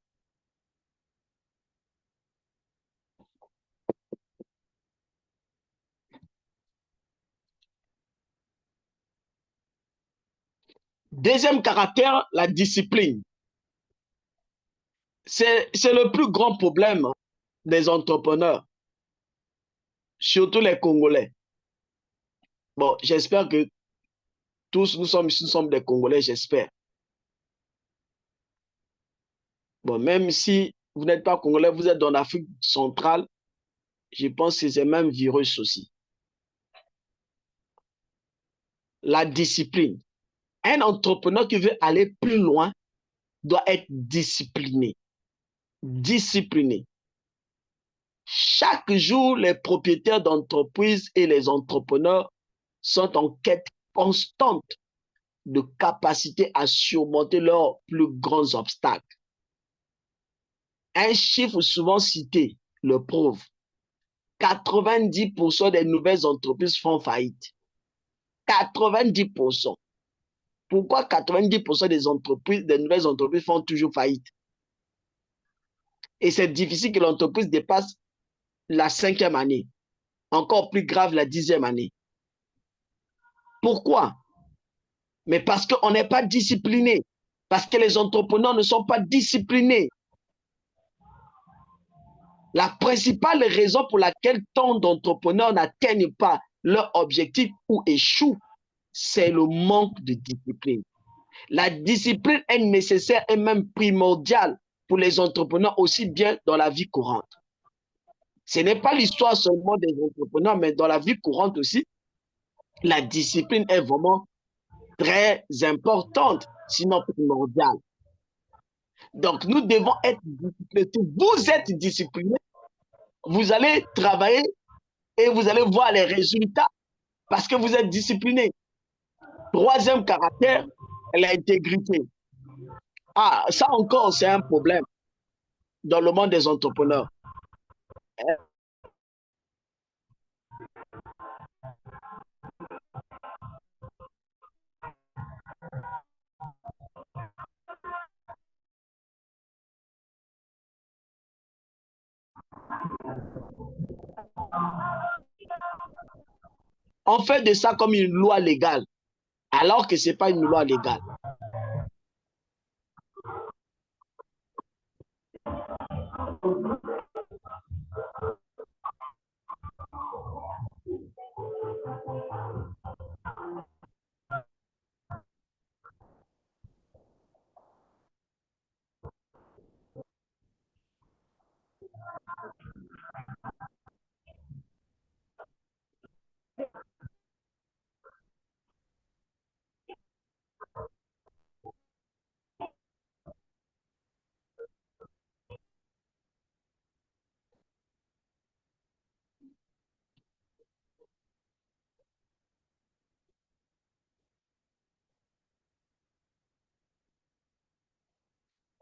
Deuxième caractère, la discipline. C'est le plus grand problème des entrepreneurs, surtout les Congolais. Bon, j'espère que tous nous sommes des Congolais, j'espère. Bon, même si vous n'êtes pas Congolais, vous êtes dans l'Afrique centrale, je pense que c'est même virus aussi. La discipline. Un entrepreneur qui veut aller plus loin doit être discipliné. Discipliné. Chaque jour, les propriétaires d'entreprises et les entrepreneurs sont en quête constante de capacité à surmonter leurs plus grands obstacles. Un chiffre souvent cité le prouve. 90% des nouvelles entreprises font faillite. 90%. Pourquoi 90% des nouvelles entreprises font toujours faillite? Et c'est difficile que l'entreprise dépasse la 5e année. Encore plus grave, la 10e année. Pourquoi? Mais parce qu'on n'est pas discipliné. Parce que les entrepreneurs ne sont pas disciplinés. La principale raison pour laquelle tant d'entrepreneurs n'atteignent pas leur objectif ou échouent, c'est le manque de discipline. La discipline est nécessaire et même primordiale pour les entrepreneurs aussi bien dans la vie courante. Ce n'est pas l'histoire seulement des entrepreneurs, mais dans la vie courante aussi, la discipline est vraiment très importante, sinon primordiale. Donc, nous devons être disciplinés. Vous êtes disciplinés, vous allez travailler et vous allez voir les résultats parce que vous êtes disciplinés. Troisième caractère, l'intégrité. Ah, ça encore, c'est un problème dans le monde des entrepreneurs. On fait de ça comme une loi légale, alors que ce n'est pas une loi légale.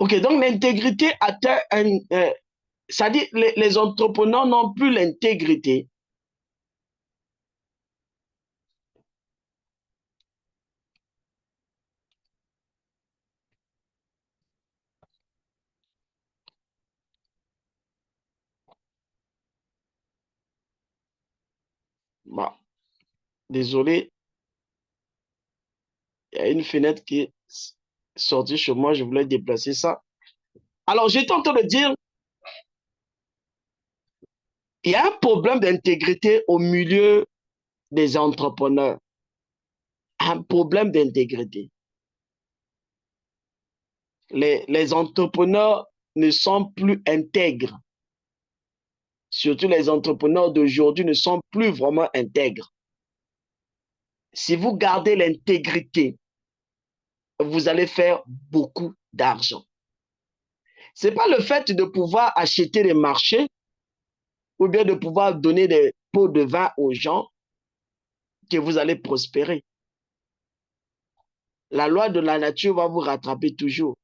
Ok, donc l'intégrité atteint c'est-à-dire les entrepreneurs n'ont plus l'intégrité. Bon, désolé, il y a une fenêtre qui est sortie chez moi, je voulais déplacer ça. Alors, j'étais en train de dire, il y a un problème d'intégrité au milieu des entrepreneurs. Un problème d'intégrité. Les entrepreneurs ne sont plus intègres. Surtout les entrepreneurs d'aujourd'hui ne sont plus vraiment intègres. Si vous gardez l'intégrité, vous allez faire beaucoup d'argent. Ce n'est pas le fait de pouvoir acheter les marchés ou bien de pouvoir donner des pots de vin aux gens, que vous allez prospérer. La loi de la nature va vous rattraper toujours.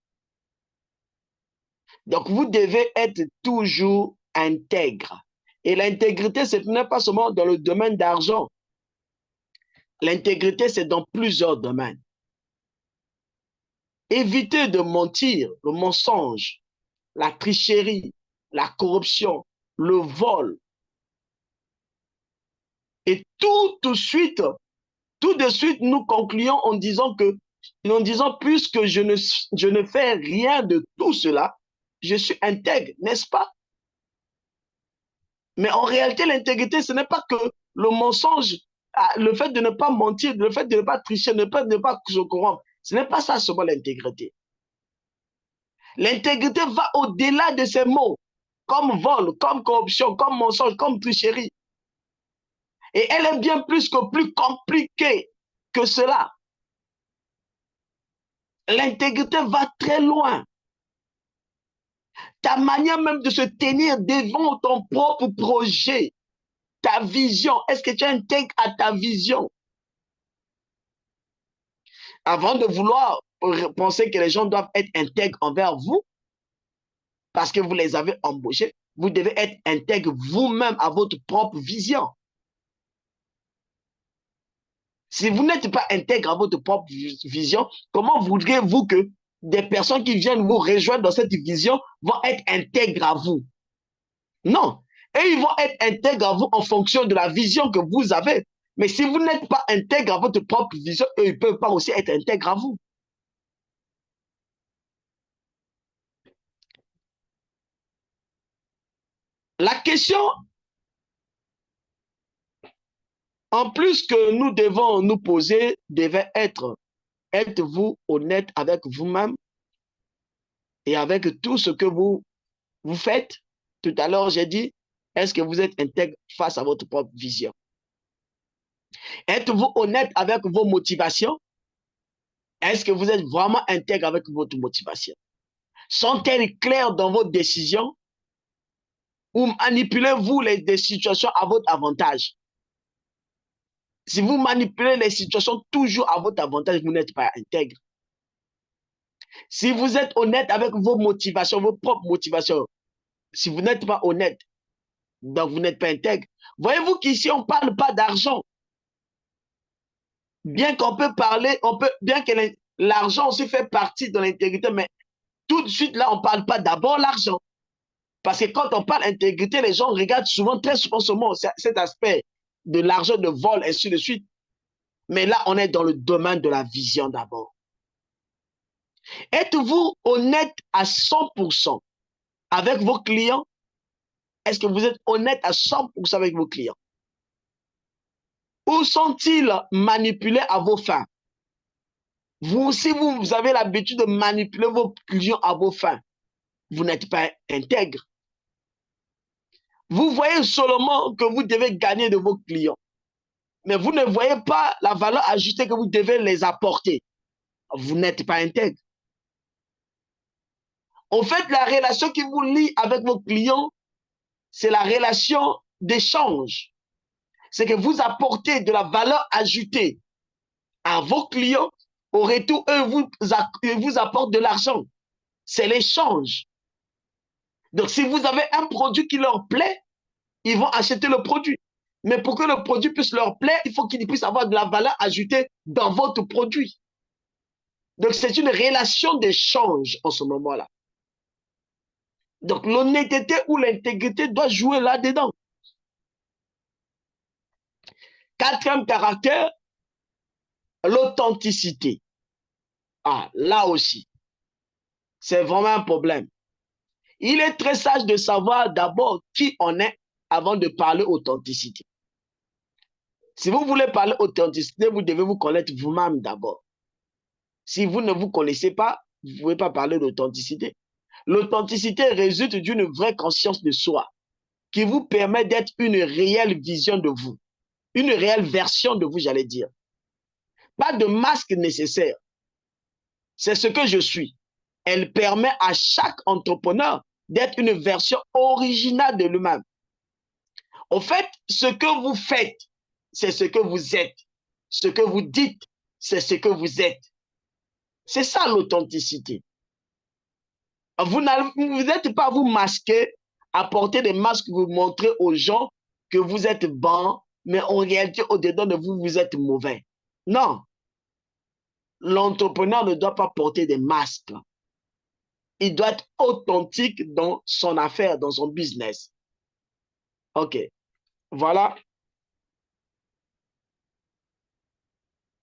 Donc, vous devez être toujours intègre. Et l'intégrité, ce n'est pas seulement dans le domaine d'argent. L'intégrité, c'est dans plusieurs domaines. Évitez de mentir, le mensonge, la tricherie, la corruption, le vol. Et tout de suite, nous concluons en disant puisque je ne fais rien de tout cela, je suis intègre, n'est-ce pas? Mais en réalité, l'intégrité, ce n'est pas que le mensonge, le fait de ne pas mentir, le fait de ne pas tricher, de ne pas se corrompre. Ce n'est pas ça seulement l'intégrité. L'intégrité va au-delà de ces mots, comme vol, comme corruption, comme mensonge, comme tricherie. Et elle est bien plus compliquée que cela. L'intégrité va très loin. Ta manière même de se tenir devant ton propre projet, ta vision, est-ce que tu es intègre à ta vision? Avant de vouloir penser que les gens doivent être intègres envers vous, parce que vous les avez embauchés, vous devez être intègre vous-même à votre propre vision. Si vous n'êtes pas intègre à votre propre vision, comment voudriez-vous que des personnes qui viennent vous rejoindre dans cette vision vont être intègres à vous? Non. Et ils vont être intègres à vous en fonction de la vision que vous avez. Mais si vous n'êtes pas intègre à votre propre vision, eux, ils ne peuvent pas aussi être intègres à vous. La question, en plus que nous devons nous poser, devait être, êtes-vous honnête avec vous-même et avec tout ce que vous faites? Tout à l'heure, j'ai dit, est-ce que vous êtes intègre face à votre propre vision? Êtes-vous honnête avec vos motivations? Est-ce que vous êtes vraiment intègre avec votre motivation? Sont-elles claires dans vos décisions? Ou manipulez-vous des situations à votre avantage? Si vous manipulez les situations toujours à votre avantage, vous n'êtes pas intègre. Si vous êtes honnête avec vos motivations, vos propres motivations, si vous n'êtes pas honnête, donc vous n'êtes pas intègre. Voyez-vous qu'ici, on ne parle pas d'argent. Bien qu'on peut parler, bien que l'argent aussi fait partie de l'intégrité, mais tout de suite, là, on ne parle pas d'abord l'argent. Parce que quand on parle d'intégrité, les gens regardent souvent, très souvent seulement cet aspect de l'argent, de vol, ainsi de suite. Mais là, on est dans le domaine de la vision d'abord. Êtes-vous honnête à 100% avec vos clients? Est-ce que vous êtes honnête à 100% avec vos clients? Ou sont-ils manipulés à vos fins? Si vous avez l'habitude de manipuler vos clients à vos fins, vous n'êtes pas intègre. Vous voyez seulement que vous devez gagner de vos clients, mais vous ne voyez pas la valeur ajoutée que vous devez les apporter. Vous n'êtes pas intègre. En fait, la relation qui vous lie avec vos clients, c'est la relation d'échange. C'est que vous apportez de la valeur ajoutée à vos clients. Au retour, eux vous apportent de l'argent. C'est l'échange. Donc, si vous avez un produit qui leur plaît, ils vont acheter le produit. Mais pour que le produit puisse leur plaire, il faut qu'ils puissent avoir de la valeur ajoutée dans votre produit. Donc, c'est une relation d'échange en ce moment-là. Donc, l'honnêteté ou l'intégrité doit jouer là-dedans. Quatrième caractère, l'authenticité. Ah, là aussi, c'est vraiment un problème. Il est très sage de savoir d'abord qui on est avant de parler authenticité. Si vous voulez parler authenticité, vous devez vous connaître vous-même d'abord. Si vous ne vous connaissez pas, vous ne pouvez pas parler d'authenticité. L'authenticité résulte d'une vraie conscience de soi qui vous permet d'être une réelle vision de vous, une réelle version de vous, j'allais dire. Pas de masque nécessaire. C'est ce que je suis. Elle permet à chaque entrepreneur d'être une version originale de lui-même. Au fait, ce que vous faites, c'est ce que vous êtes. Ce que vous dites, c'est ce que vous êtes. C'est ça l'authenticité. Vous n'êtes pas vous masquer, apporter des masques, vous montrer aux gens que vous êtes bon, mais en réalité, au-dedans de vous, vous êtes mauvais. Non. L'entrepreneur ne doit pas porter des masques. Il doit être authentique dans son affaire, dans son business. OK. Voilà.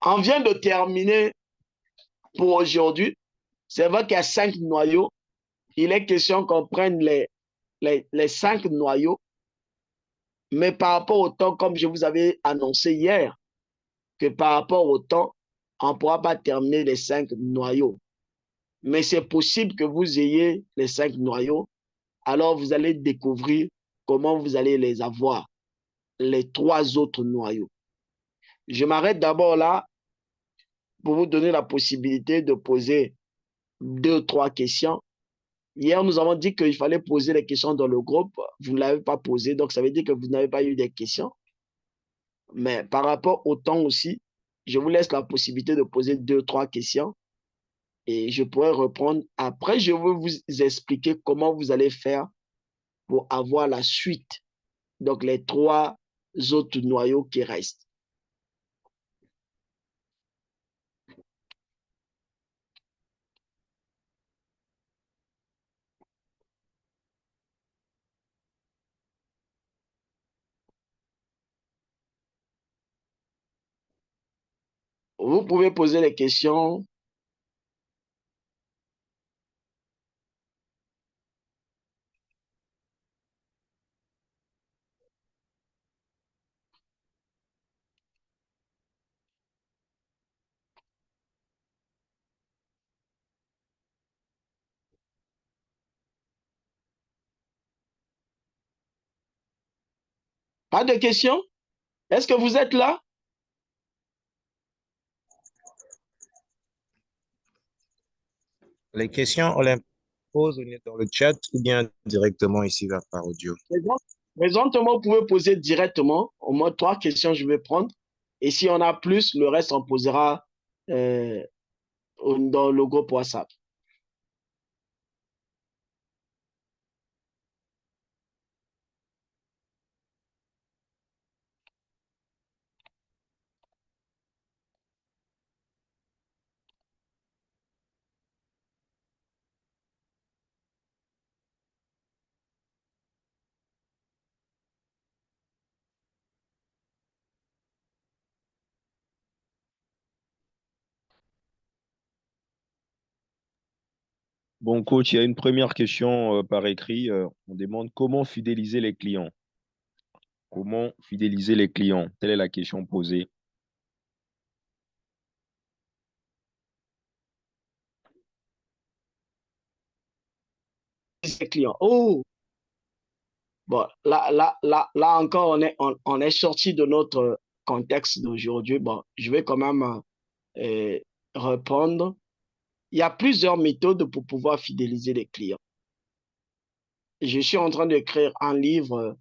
On vient de terminer pour aujourd'hui. C'est vrai qu'il y a 5 noyaux. Il est question qu'on prenne les 5 noyaux. Mais par rapport au temps, comme je vous avais annoncé hier, que par rapport au temps, on ne pourra pas terminer les 5 noyaux. Mais c'est possible que vous ayez les 5 noyaux. Alors, vous allez découvrir comment vous allez les avoir, les 3 autres noyaux. Je m'arrête d'abord là pour vous donner la possibilité de poser 2, 3 questions. Hier, nous avons dit qu'il fallait poser les questions dans le groupe. Vous ne l'avez pas posé, donc ça veut dire que vous n'avez pas eu des questions. Mais par rapport au temps aussi, je vous laisse la possibilité de poser 2, 3 questions et je pourrai répondre. Après, je vais vous expliquer comment vous allez faire pour avoir la suite. Donc, les 3 autres noyaux qui restent. Vous pouvez poser les questions. Pas de questions? Est-ce que vous êtes là? Les questions, on les pose dans le chat ou bien directement ici par audio. Présentement, vous pouvez poser directement. Au moins 3 questions, je vais prendre. Et si on a plus, le reste, on posera euh, dans le groupe WhatsApp. Bon, coach, il y a une première question par écrit. On demande comment fidéliser les clients. Comment fidéliser les clients? Telle est la question posée. Clients. Oh, bon, là encore, on est sorti de notre contexte d'aujourd'hui. Bon, je vais quand même euh, répondre. Il y a plusieurs méthodes pour pouvoir fidéliser les clients. Je suis en train d'écrire un livre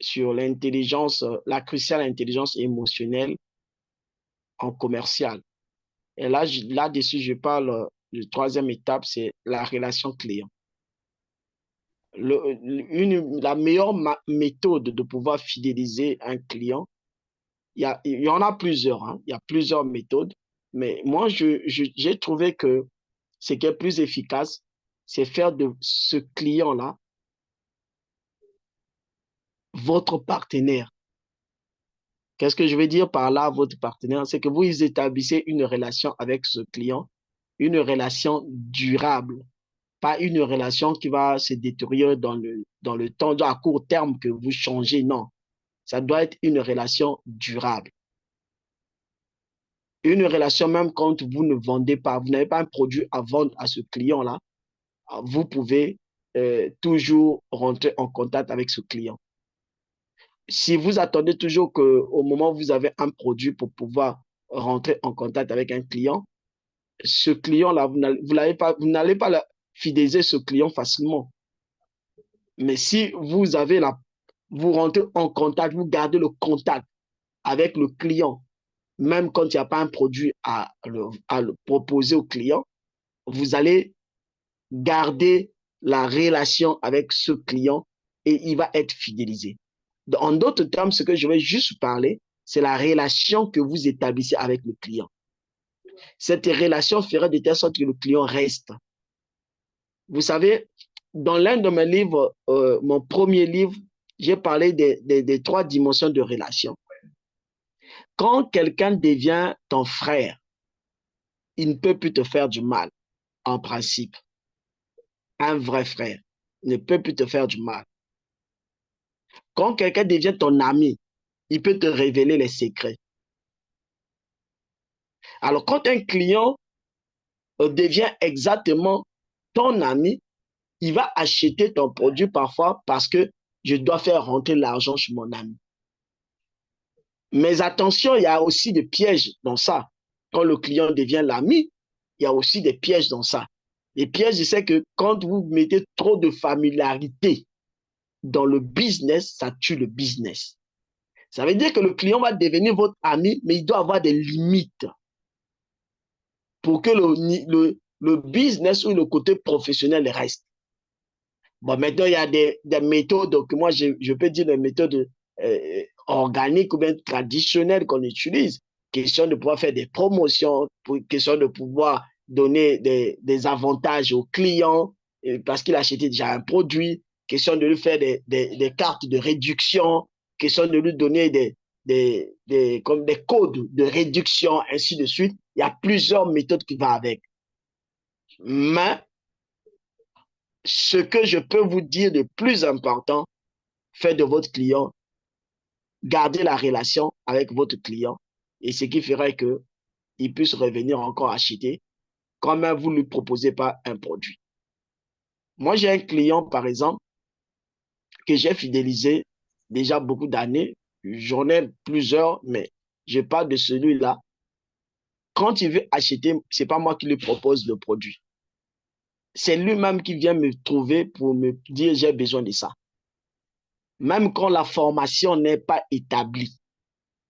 sur l'intelligence, la cruciale intelligence émotionnelle en commercial. Et là, là-dessus, je parle de 3e étape, c'est la relation client. La meilleure méthode de pouvoir fidéliser un client, il y en a plusieurs, hein, il y a plusieurs méthodes, mais moi, j'ai trouvé que ce qui est plus efficace, c'est faire de ce client-là votre partenaire. Qu'est-ce que je veux dire par là, votre partenaire? C'est que vous établissez une relation avec ce client, une relation durable, pas une relation qui va se détériorer dans le temps, à court terme que vous changez, non. Ça doit être une relation durable. Une relation, même quand vous ne vendez pas, vous n'avez pas un produit à vendre à ce client-là, vous pouvez toujours rentrer en contact avec ce client. Si vous attendez toujours qu'au moment où vous avez un produit pour pouvoir rentrer en contact avec un client, ce client-là, vous n'allez pas fidéliser ce client facilement. Mais si vous avez vous rentrez en contact, vous gardez le contact avec le client, même quand il n'y a pas un produit à le proposer au client, vous allez garder la relation avec ce client et il va être fidélisé. En d'autres termes, ce que je vais juste parler, c'est la relation que vous établissez avec le client. Cette relation fera de telle sorte que le client reste. Vous savez, dans l'un de mes livres, mon premier livre, j'ai parlé des 3 dimensions de relation. Quand quelqu'un devient ton frère, il ne peut plus te faire du mal, en principe. Un vrai frère ne peut plus te faire du mal. Quand quelqu'un devient ton ami, il peut te révéler les secrets. Alors, quand un client devient exactement ton ami, il va acheter ton produit parfois parce que je dois faire rentrer l'argent chez mon ami. Mais attention, il y a aussi des pièges dans ça. Quand le client devient l'ami, il y a aussi des pièges dans ça. Les pièges, c'est que quand vous mettez trop de familiarité dans le business, ça tue le business. Ça veut dire que le client va devenir votre ami, mais il doit avoir des limites pour que le business ou le côté professionnel reste. Bon, maintenant, il y a des méthodes que moi, je peux dire des méthodes organiques ou bien traditionnelles qu'on utilise. Question de pouvoir faire des promotions, question de pouvoir donner des avantages aux clients parce qu'il a acheté déjà un produit, question de lui faire des cartes de réduction, question de lui donner comme des codes de réduction, ainsi de suite. Il y a plusieurs méthodes qui vont avec. Mais ce que je peux vous dire de plus important, faites de votre client, gardez la relation avec votre client et ce qui ferait qu'il puisse revenir encore acheter quand même vous ne lui proposez pas un produit. Moi, j'ai un client, par exemple, que j'ai fidélisé déjà beaucoup d'années. J'en ai plusieurs, mais je parle de celui-là. Quand il veut acheter, ce n'est pas moi qui lui propose le produit. C'est lui-même qui vient me trouver pour me dire j'ai besoin de ça. Même quand la formation n'est pas établie,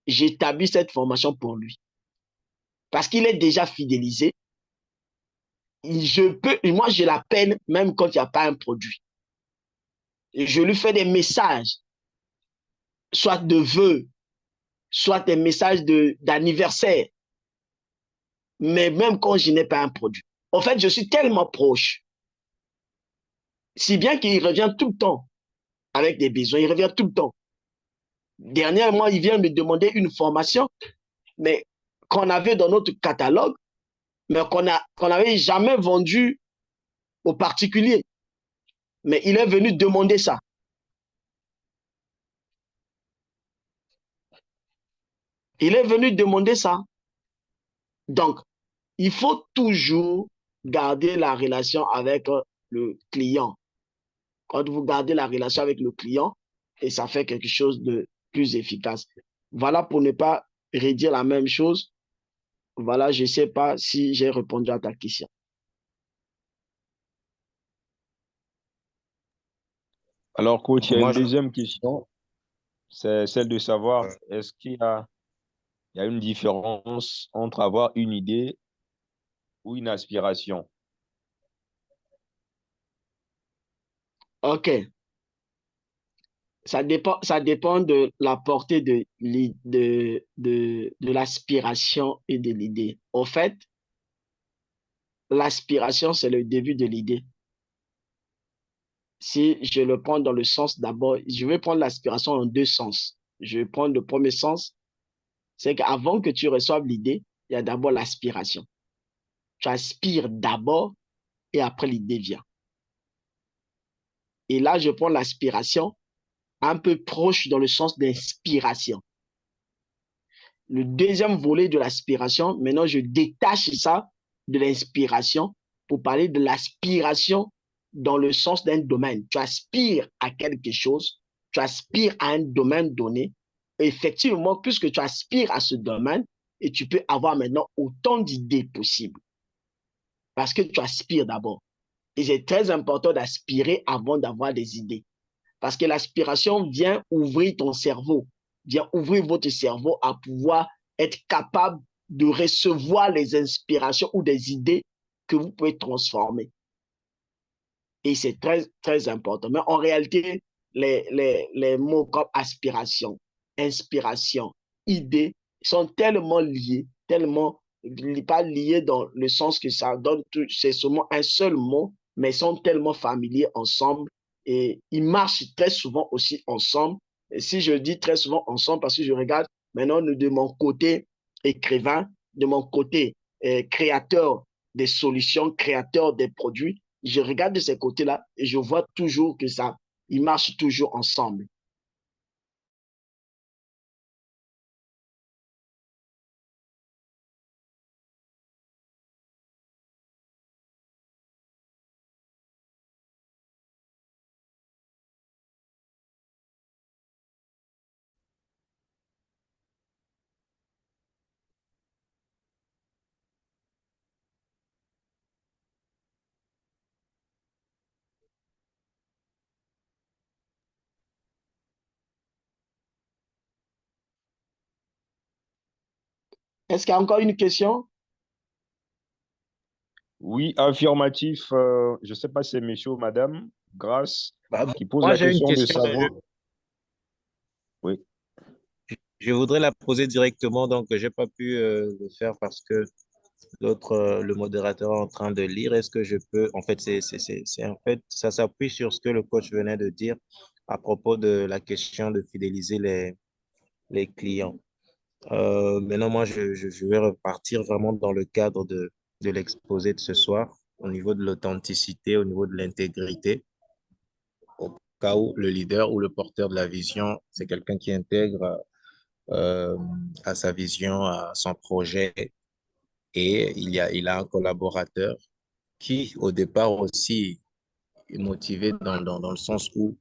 j'établis cette formation pour lui. Parce qu'il est déjà fidélisé. Moi, je l'appelle même quand il n'y a pas un produit. Et je lui fais des messages, soit de vœux, soit des messages d'anniversaire, mais même quand je n'ai pas un produit. En fait, je suis tellement proche, si bien qu'il revient tout le temps avec des besoins, il revient tout le temps. Dernièrement, il vient me demander une formation, mais qu'on avait dans notre catalogue, mais qu'on n'avait jamais vendu aux particuliers. Mais il est venu demander ça. Il est venu demander ça. Donc, il faut toujours garder la relation avec le client. Quand vous gardez la relation avec le client, et ça fait quelque chose de plus efficace. Voilà pour ne pas redire la même chose. Voilà, je ne sais pas si j'ai répondu à ta question. Alors, coach, il y a une Moi, deuxième question, c'est celle de savoir est-ce il y a une différence entre avoir une idée ou une aspiration? OK. Ça dépend de la portée de l'aspiration et de l'idée. En fait, l'aspiration, c'est le début de l'idée. Si je le prends dans le sens d'abord, je vais prendre l'aspiration en 2 sens. Je vais prendre le premier sens, c'est qu'avant que tu reçoives l'idée, il y a d'abord l'aspiration. Tu aspires d'abord et après l'idée vient. Et là, je prends l'aspiration un peu proche dans le sens d'inspiration. Le deuxième volet de l'aspiration, maintenant, je détache ça de l'inspiration pour parler de l'aspiration dans le sens d'un domaine. Tu aspires à quelque chose, tu aspires à un domaine donné. Et effectivement, puisque tu aspires à ce domaine, et tu peux avoir maintenant autant d'idées possibles. Parce que tu aspires d'abord. Et c'est très important d'aspirer avant d'avoir des idées. Parce que l'aspiration vient ouvrir ton cerveau, vient ouvrir votre cerveau à pouvoir être capable de recevoir les inspirations ou des idées que vous pouvez transformer. Et c'est très, très important. Mais en réalité, les mots comme aspiration, inspiration, idée sont tellement liés, tellement pas liés dans le sens que ça donne, c'est seulement un seul mot, mais sont tellement familiers ensemble et ils marchent très souvent aussi ensemble. Et si je dis très souvent ensemble, parce que je regarde maintenant de mon côté écrivain, de mon côté créateur des solutions, créateur des produits, je regarde de ces côtés-là et je vois toujours que ça, ils marchent toujours ensemble. Est-ce qu'il y a encore une question? Oui, affirmatif. Je ne sais pas si c'est monsieur ou madame, Grâce, Bah, qui pose moi, la j'ai une question de question, mais savoir. Oui. je voudrais la poser directement, donc j'ai pas pu le faire parce que l'autre, le modérateur est en train de lire. Est-ce que je peux, en fait, en fait, ça s'appuie sur ce que le coach venait de dire à propos de la question de fidéliser les clients. Maintenant, moi, je vais repartir vraiment dans le cadre de l'exposé de ce soir, au niveau de l'authenticité, au niveau de l'intégrité, au cas où le leader ou le porteur de la vision, c'est quelqu'un qui intègre euh, à sa vision, à son projet, et il a un collaborateur qui, au départ aussi, est motivé dans le sens où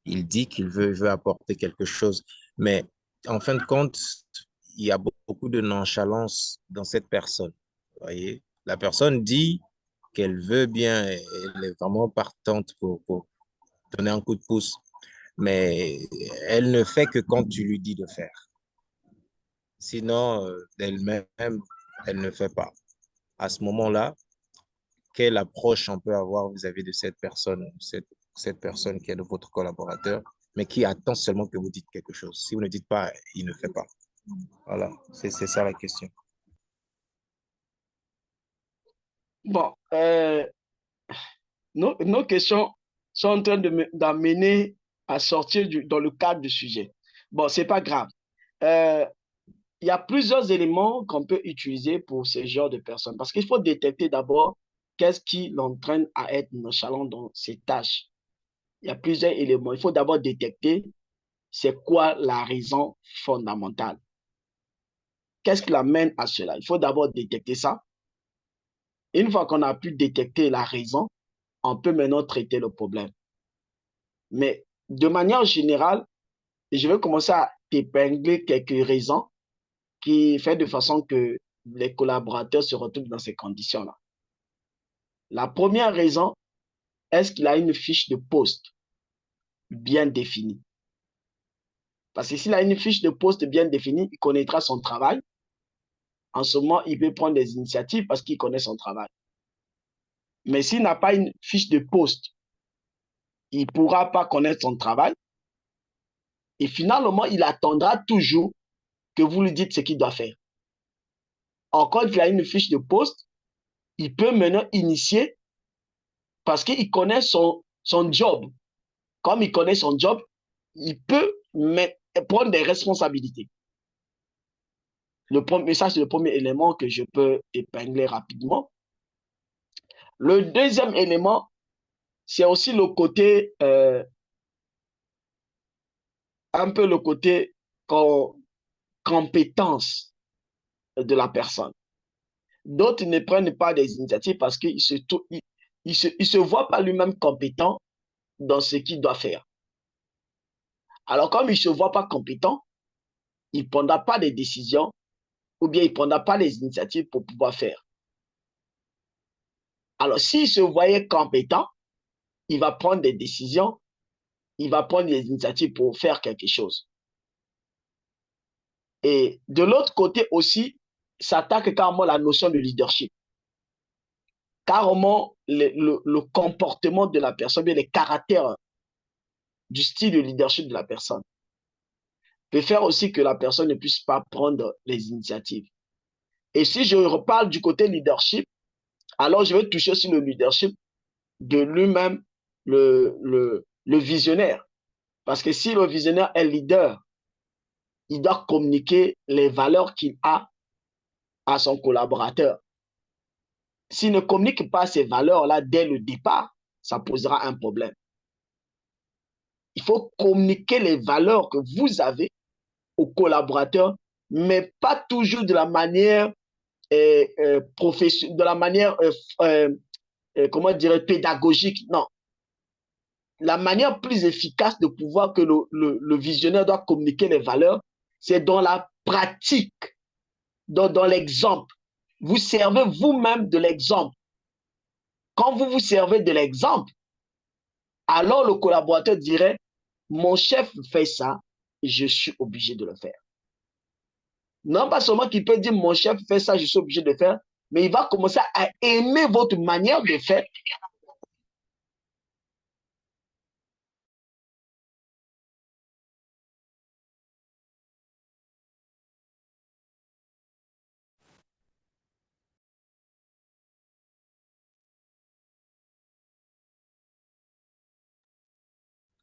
il dit qu'il veut apporter quelque chose. Mais en fin de compte, il y a beaucoup de nonchalance dans cette personne. Vous voyez, la personne dit qu'elle veut bien, elle est vraiment partante pour donner un coup de pouce, mais elle ne fait que quand tu lui dis de faire. Sinon, d'elle-même, elle ne fait pas. À ce moment-là, quelle approche on peut avoir vis-à-vis de cette personne, cette personne qui est de votre collaborateur, mais qui attend seulement que vous dites quelque chose. Si vous ne dites pas, il ne fait pas. Voilà, c'est ça la question. Bon, nos questions sont en train d'amener à sortir dans le cadre du sujet. Bon, c'est pas grave. Euh, il y a plusieurs éléments qu'on peut utiliser pour ce genre de personnes. Parce qu'il faut détecter d'abord qu'est-ce qui l'entraîne à être nonchalant dans ses tâches. Il y a plusieurs éléments. Il faut d'abord détecter c'est quoi la raison fondamentale. Qu'est-ce qui l'amène à cela? Il faut d'abord détecter ça. Une fois qu'on a pu détecter la raison, on peut maintenant traiter le problème. Mais de manière générale, je vais commencer à épingler quelques raisons qui font de façon que les collaborateurs se retrouvent dans ces conditions-là. La première raison, est-ce qu'il a une fiche de poste bien définie? Parce que s'il a une fiche de poste bien définie, il connaîtra son travail. En ce moment, il peut prendre des initiatives parce qu'il connaît son travail. Mais s'il n'a pas une fiche de poste, il ne pourra pas connaître son travail. Et finalement, il attendra toujours que vous lui dites ce qu'il doit faire. Encore qu'il a une fiche de poste, il peut maintenant initier parce qu'il connaît son job. Comme il connaît son job, il peut prendre des responsabilités. Ça, c'est le premier élément que je peux épingler rapidement. Le deuxième élément, c'est aussi le côté, un peu le côté compétence de la personne. D'autres ne prennent pas des initiatives parce qu'il se voit pas lui-même compétent dans ce qu'il doit faire. Alors, comme il ne se voit pas compétent, il ne prendra pas des décisions ou bien il ne prendra pas les initiatives pour pouvoir faire. Alors, s'il se voyait compétent, il va prendre des décisions il va prendre des initiatives pour faire quelque chose. Et de l'autre côté aussi, s'attaque carrément à la notion de leadership. Carrément le comportement de la personne, bien les caractères du style de leadership de la personne peut faire aussi que la personne ne puisse pas prendre les initiatives. Et si je reparle du côté leadership, alors je vais toucher aussi le leadership de lui-même, le visionnaire. Parce que si le visionnaire est leader, il doit communiquer les valeurs qu'il a à son collaborateur. S'il ne communique pas ces valeurs-là dès le départ, ça posera un problème. Il faut communiquer les valeurs que vous avez aux collaborateurs, mais pas toujours de la manière professionnelle, de la manière, comment dire, pédagogique. Non. La manière plus efficace de pouvoir que le visionnaire doit communiquer les valeurs, c'est dans la pratique, dans l'exemple. Vous servez vous-même de l'exemple. Quand vous vous servez de l'exemple, alors le collaborateur dirait, mon chef fait ça, je suis obligé de le faire. Non pas seulement qu'il peut dire, mon chef fait ça, je suis obligé de le faire, mais il va commencer à aimer votre manière de faire.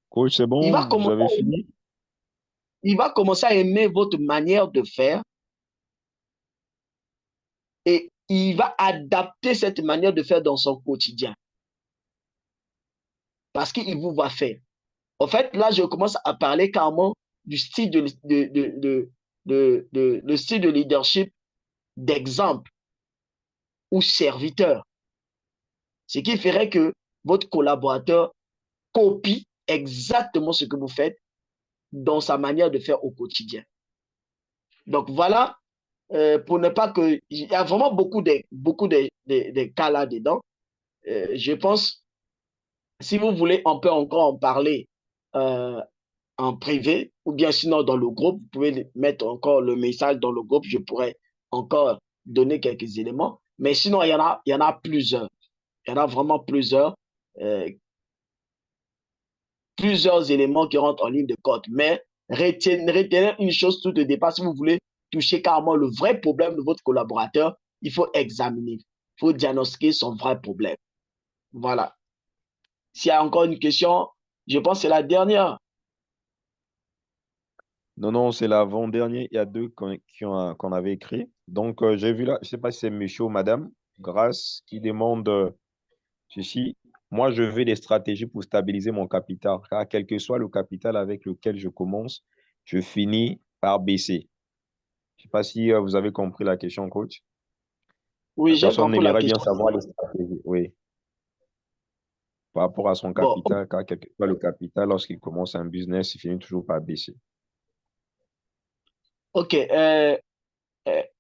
Coach, c'est Il va bon, vous commencer avez fini? il va commencer à aimer votre manière de faire et il va adapter cette manière de faire dans son quotidien parce qu'il vous va faire. En fait, là, je commence à parler carrément du style le style de leadership d'exemple ou serviteur. Ce qui ferait que votre collaborateur copie exactement ce que vous faites dans sa manière de faire au quotidien. Donc voilà, pour ne pas que... Il y a vraiment beaucoup de cas là-dedans. Je pense, si vous voulez, on peut encore en parler euh, en privé ou bien sinon dans le groupe. Vous pouvez mettre encore le message dans le groupe. Je pourrais encore donner quelques éléments. Mais sinon, il y en a plusieurs. Il y en a vraiment euh, plusieurs éléments qui rentrent en ligne de compte. Mais retenez une chose tout de départ. Si vous voulez toucher carrément le vrai problème de votre collaborateur, il faut examiner. Il faut diagnostiquer son vrai problème. Voilà. S'il y a encore une question, je pense que c'est la dernière. Non, non, c'est l'avant-dernier. Il y a deux qu'on avait écrit. Donc, j'ai vu là, je ne sais pas si c'est monsieur ou madame, Grâce, qui demande ceci. Moi, je veux des stratégies pour stabiliser mon capital, car quel que soit le capital avec lequel je commence, je finis par baisser. Je ne sais pas si vous avez compris la question, coach. Oui, La j'ai personne compris la aimerait bien question. savoir les stratégies, oui, par rapport à son Bon, capital, car quel que soit le capital, lorsqu'il commence un business, il finit toujours par baisser. ok.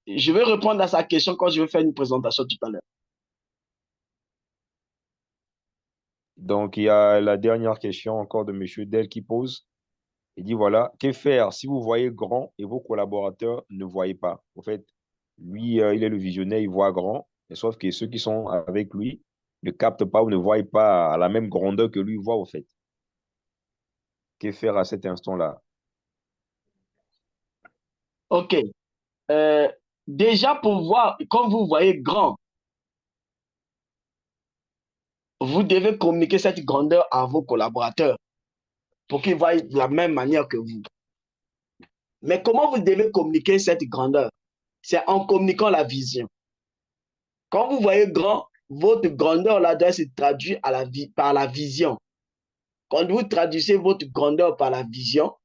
Je vais répondre à sa question quand je vais faire une présentation tout à l'heure. Donc, il y a la dernière question encore de monsieur Del qui pose. Il dit, voilà, que faire si vous voyez grand et vos collaborateurs ne voient pas? En fait, lui, il est le visionnaire, il voit grand, mais sauf que ceux qui sont avec lui ne captent pas ou ne voient pas à la même grandeur que lui voit, en fait. Que faire à cet instant-là? Ok. Euh, Déjà, pour voir, quand vous voyez grand, vous devez communiquer cette grandeur à vos collaborateurs pour qu'ils voient de la même manière que vous. Mais comment vous devez communiquer cette grandeur? C'est en communiquant la vision. Quand vous voyez grand, votre grandeur là doit se traduire par la vision. Quand vous traduisez votre grandeur par la vision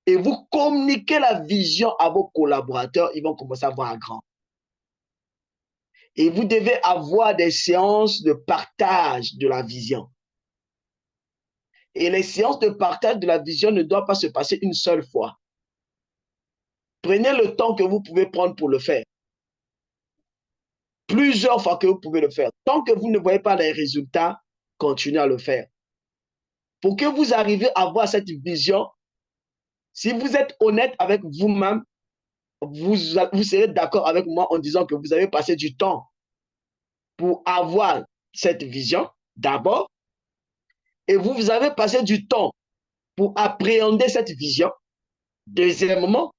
et vous communiquez la vision à vos collaborateurs, ils vont commencer à voir grand. Et vous devez avoir des séances de partage de la vision. Et les séances de partage de la vision ne doivent pas se passer une seule fois. Prenez le temps que vous pouvez prendre pour le faire. Plusieurs fois que vous pouvez le faire. Tant que vous ne voyez pas les résultats, continuez à le faire. pour que vous arriviez à avoir cette vision, si vous êtes honnête avec vous-même, vous serez d'accord avec moi en disant que vous avez passé du temps pour avoir cette vision, d'abord, et vous avez passé du temps pour appréhender cette vision, deuxièmement,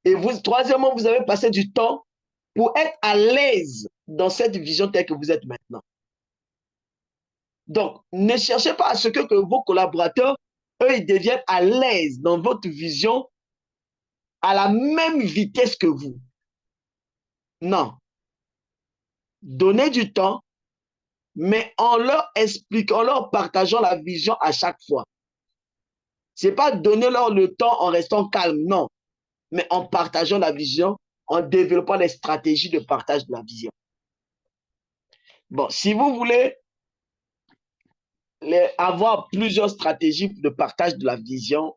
et troisièmement, vous avez passé du temps pour être à l'aise dans cette vision telle que vous êtes maintenant. Donc, ne cherchez pas à ce que vos collaborateurs, eux, ils deviennent à l'aise dans votre vision à la même vitesse que vous. Non. Donnez du temps, mais en leur expliquant, en leur partageant la vision à chaque fois. Ce n'est pas donner leur le temps en restant calme, non, mais en partageant la vision, en développant les stratégies de partage de la vision. Bon, si vous voulez avoir plusieurs stratégies de partage de la vision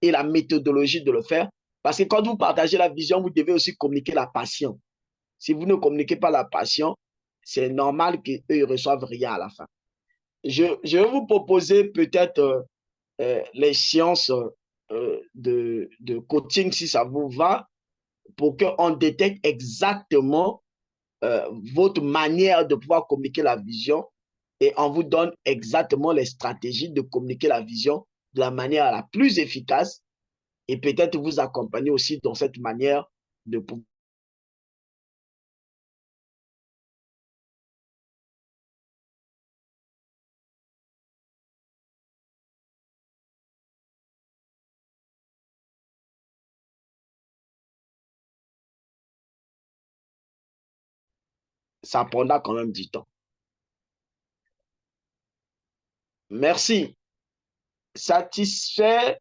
et la méthodologie de le faire, parce que quand vous partagez la vision, vous devez aussi communiquer la passion. Si vous ne communiquez pas la passion, c'est normal qu'eux ne reçoivent rien à la fin. Je vais vous proposer peut-être les séances de coaching, si ça vous va, pour qu'on détecte exactement votre manière de pouvoir communiquer la vision et on vous donne exactement les stratégies de communiquer la vision de la manière la plus efficace et peut-être vous accompagner aussi dans cette manière de pouvoir. Ça prendra quand même du temps. Merci. Satisfait?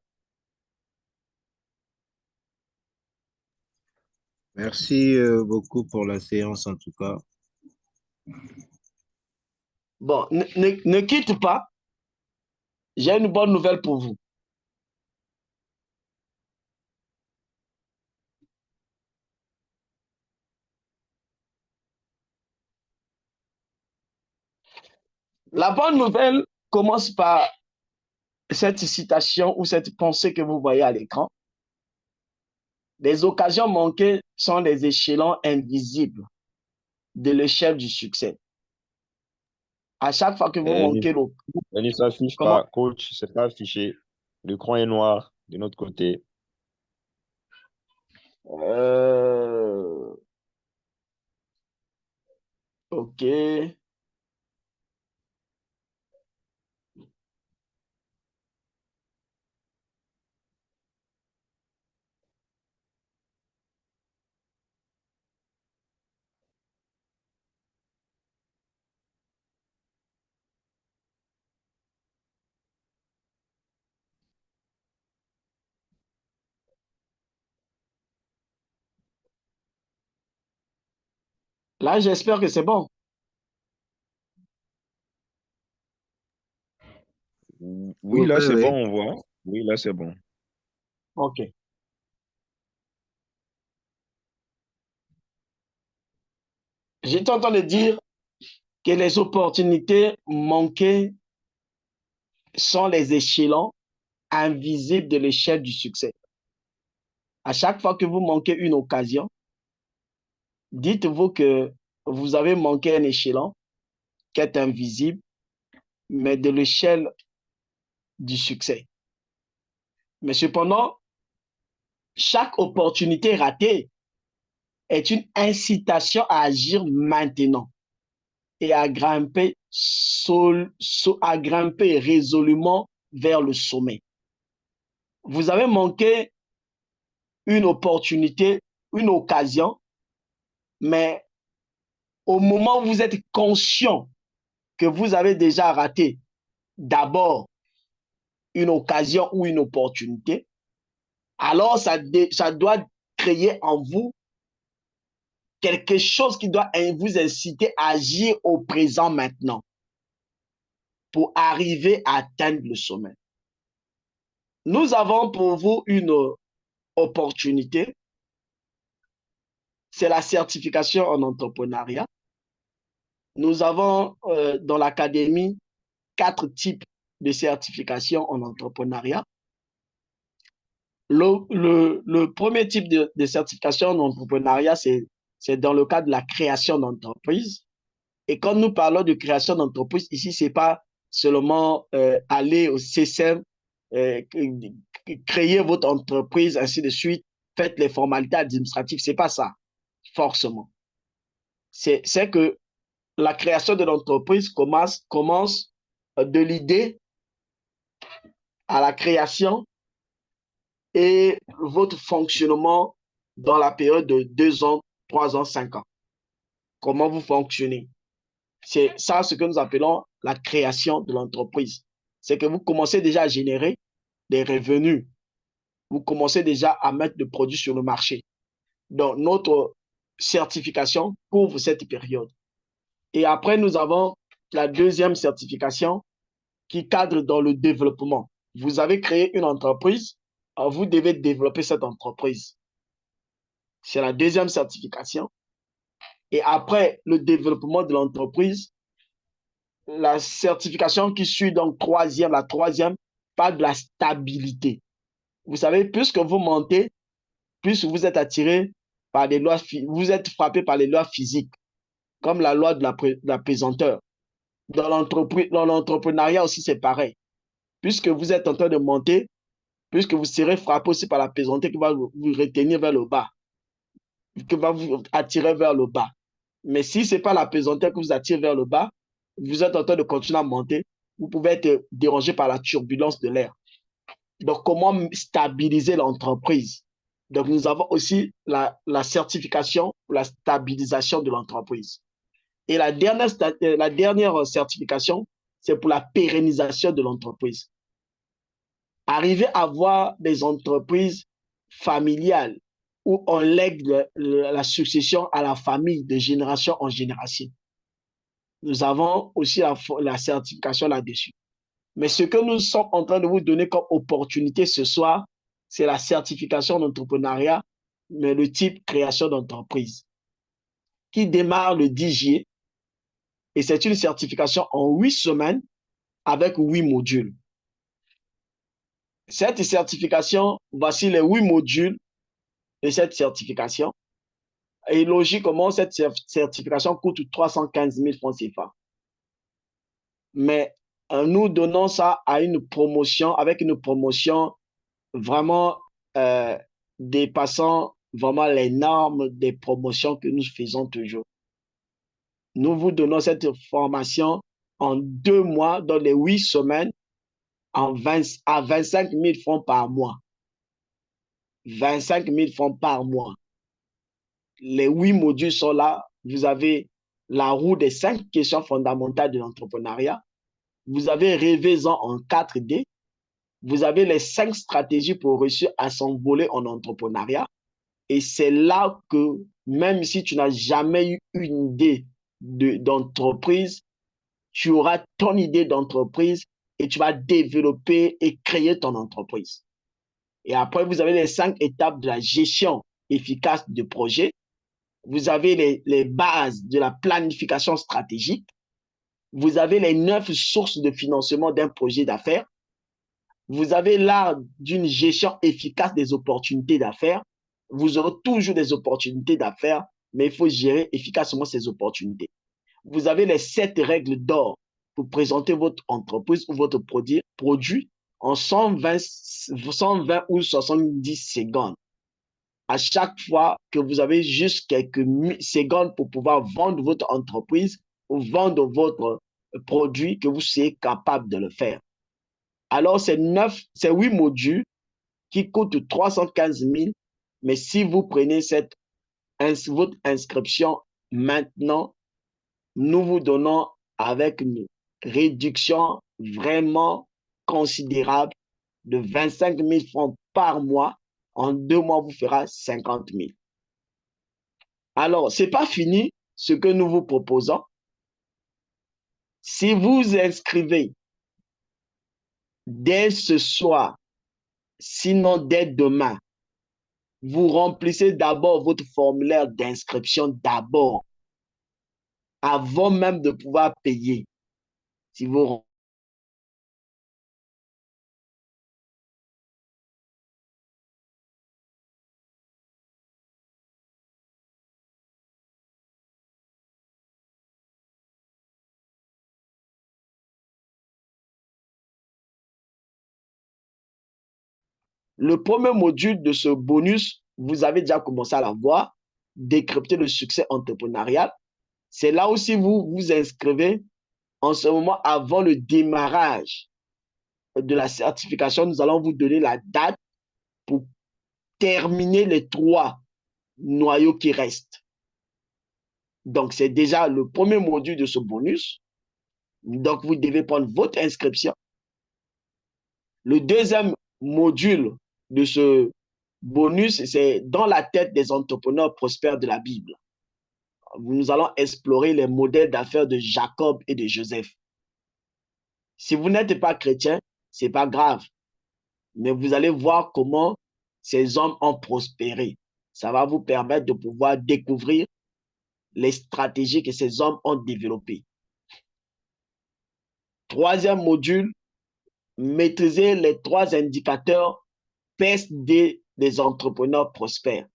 Merci beaucoup pour la séance en tout cas. Bon, ne quitte pas. J'ai une bonne nouvelle pour vous. La bonne nouvelle commence par cette citation ou cette pensée que vous voyez à l'écran. Les occasions manquées sont les échelons invisibles de l'échelle du succès. À chaque fois que vous manquez le... Ne s'affiche Comment? pas, coach, c'est pas affiché. Le cran est noir de notre côté. Ok. Là, j'espère que c'est bon. Oui, là, c'est Oui. bon, on voit. Oui, là, c'est bon. Ok. J'étais en train de dire que les opportunités manquées sont les échelons invisibles de l'échelle du succès. À chaque fois que vous manquez une occasion, dites-vous que vous avez manqué un échelon qui est invisible, mais de l'échelle du succès. Mais cependant, chaque opportunité ratée est une incitation à agir maintenant et à grimper résolument vers le sommet. Vous avez manqué une opportunité, une occasion, mais au moment où vous êtes conscient que vous avez déjà raté d'abord une occasion ou une opportunité, alors ça doit créer en vous quelque chose qui doit vous inciter à agir au présent maintenant pour arriver à atteindre le sommet. Nous avons pour vous une opportunité, c'est la certification en entrepreneuriat. Nous avons dans l'académie 4 types de certification en entrepreneuriat. Le premier type de certification en entrepreneuriat, c'est dans le cadre de la création d'entreprise. Et quand nous parlons de création d'entreprise, ici, ce n'est pas seulement aller au CSM, créer votre entreprise, ainsi de suite, faites les formalités administratives. Ce n'est pas ça, forcément. C'est que la création de l'entreprise commence de l'idée à la création et votre fonctionnement dans la période de 2 ans, 3 ans, 5 ans. Comment vous fonctionnez. C'est ça ce que nous appelons la création de l'entreprise. C'est que vous commencez déjà à générer des revenus. Vous commencez déjà à mettre des produits sur le marché. Donc, notre certification couvre cette période. Et après, nous avons la deuxième certification qui cadre dans le développement. Vous avez créé une entreprise, vous devez développer cette entreprise. C'est la deuxième certification. Et après le développement de l'entreprise, la certification qui suit, donc la troisième, parle de la stabilité. Vous savez, plus que vous montez, plus vous êtes attiré par des lois, vous êtes frappé par les lois physiques, comme la loi de la pesanteur. Dans l'entrepreneuriat aussi, c'est pareil. Puisque vous êtes en train de monter, puisque vous serez frappé aussi par la pesanteur qui va vous retenir vers le bas, qui va vous attirer vers le bas. Mais si ce n'est pas la pesanteur qui vous attire vers le bas, vous êtes en train de continuer à monter, vous pouvez être dérangé par la turbulence de l'air. Donc, comment stabiliser l'entreprise? Donc, nous avons aussi la certification pour la stabilisation de l'entreprise. Et la dernière certification, c'est pour la pérennisation de l'entreprise. Arriver à avoir des entreprises familiales où on lègue la succession à la famille de génération en génération. Nous avons aussi la certification là-dessus. Mais ce que nous sommes en train de vous donner comme opportunité ce soir, c'est la certification d'entrepreneuriat, mais le type création d'entreprise, qui démarre le 10 juillet. Et c'est une certification en 8 semaines avec 8 modules. Cette certification, voici les 8 modules de cette certification. Et logiquement, cette certification coûte 315 000 francs CFA. Mais nous donnons ça à une promotion, avec une promotion vraiment dépassant vraiment les normes des promotions que nous faisons toujours. Nous vous donnons cette formation en 2 mois, dans les 8 semaines, à 25 000 francs par mois. 25 000 francs par mois. Les 8 modules sont là. Vous avez la roue des 5 questions fondamentales de l'entrepreneuriat. Vous avez Rêvez-en en 4D. Vous avez les 5 stratégies pour réussir à s'envoler en entrepreneuriat. Et c'est là que, même si tu n'as jamais eu une idée d'entreprise, tu auras ton idée d'entreprise et tu vas développer et créer ton entreprise. Et après, vous avez les 5 étapes de la gestion efficace de projet. Vous avez les bases de la planification stratégique. Vous avez les 9 sources de financement d'un projet d'affaires. Vous avez l'art d'une gestion efficace des opportunités d'affaires. Vous aurez toujours des opportunités d'affaires, mais il faut gérer efficacement ces opportunités. Vous avez les 7 règles d'or pour présenter votre entreprise ou votre produit en 120 ou 70 secondes. À chaque fois que vous avez juste quelques secondes pour pouvoir vendre votre entreprise ou vendre votre produit, que vous soyez capable de le faire. Alors, c'est 8 modules qui coûtent 315 000, mais si vous prenez votre inscription maintenant, nous vous donnons avec une réduction vraiment considérable de 25 000 francs par mois. En 2 mois, vous fera 50 000. Alors, ce n'est pas fini ce que nous vous proposons. Si vous inscrivez dès ce soir, sinon dès demain, vous remplissez d'abord votre formulaire d'inscription d'abord, avant même de pouvoir payer. Si vous Le premier module de ce bonus, vous avez déjà commencé à l'avoir, décrypter le succès entrepreneurial. C'est là aussi vous vous inscrivez en ce moment avant le démarrage de la certification. Nous allons vous donner la date pour terminer les 3 noyaux qui restent. Donc, c'est déjà le premier module de ce bonus. Donc, vous devez prendre votre inscription. Le deuxième module de ce bonus, c'est dans la tête des entrepreneurs prospères de la Bible. Nous allons explorer les modèles d'affaires de Jacob et de Joseph. Si vous n'êtes pas chrétien, ce n'est pas grave. Mais vous allez voir comment ces hommes ont prospéré. Ça va vous permettre de pouvoir découvrir les stratégies que ces hommes ont développées. Troisième module, maîtriser les 3 indicateurs PSD des entrepreneurs prospères.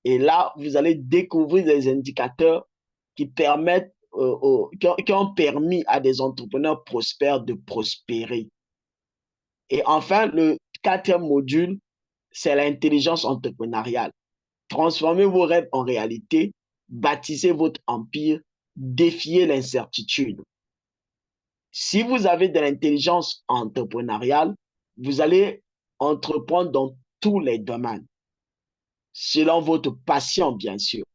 Et là, vous allez découvrir des indicateurs qui permettent, qui ont permis à des entrepreneurs prospères de prospérer. Et enfin, le 4e module, c'est l'intelligence entrepreneuriale. Transformez vos rêves en réalité, bâtissez votre empire, défiez l'incertitude. Si vous avez de l'intelligence entrepreneuriale, vous allez entreprendre dans tous les domaines, selon votre passion, bien sûr.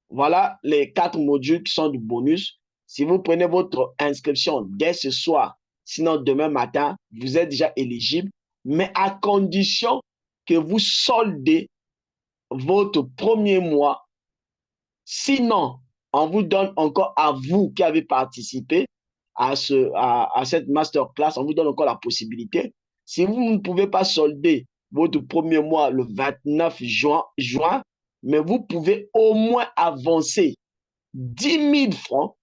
Voilà les 4 modules qui sont du bonus. Si vous prenez votre inscription dès ce soir, sinon demain matin, vous êtes déjà éligible, mais à condition que vous soldez votre premier mois. Sinon, on vous donne encore à vous qui avez participé à cette masterclass, on vous donne encore la possibilité. Si vous ne pouvez pas solder votre premier mois le 29 juin, mais vous pouvez au moins avancer 10 000 francs,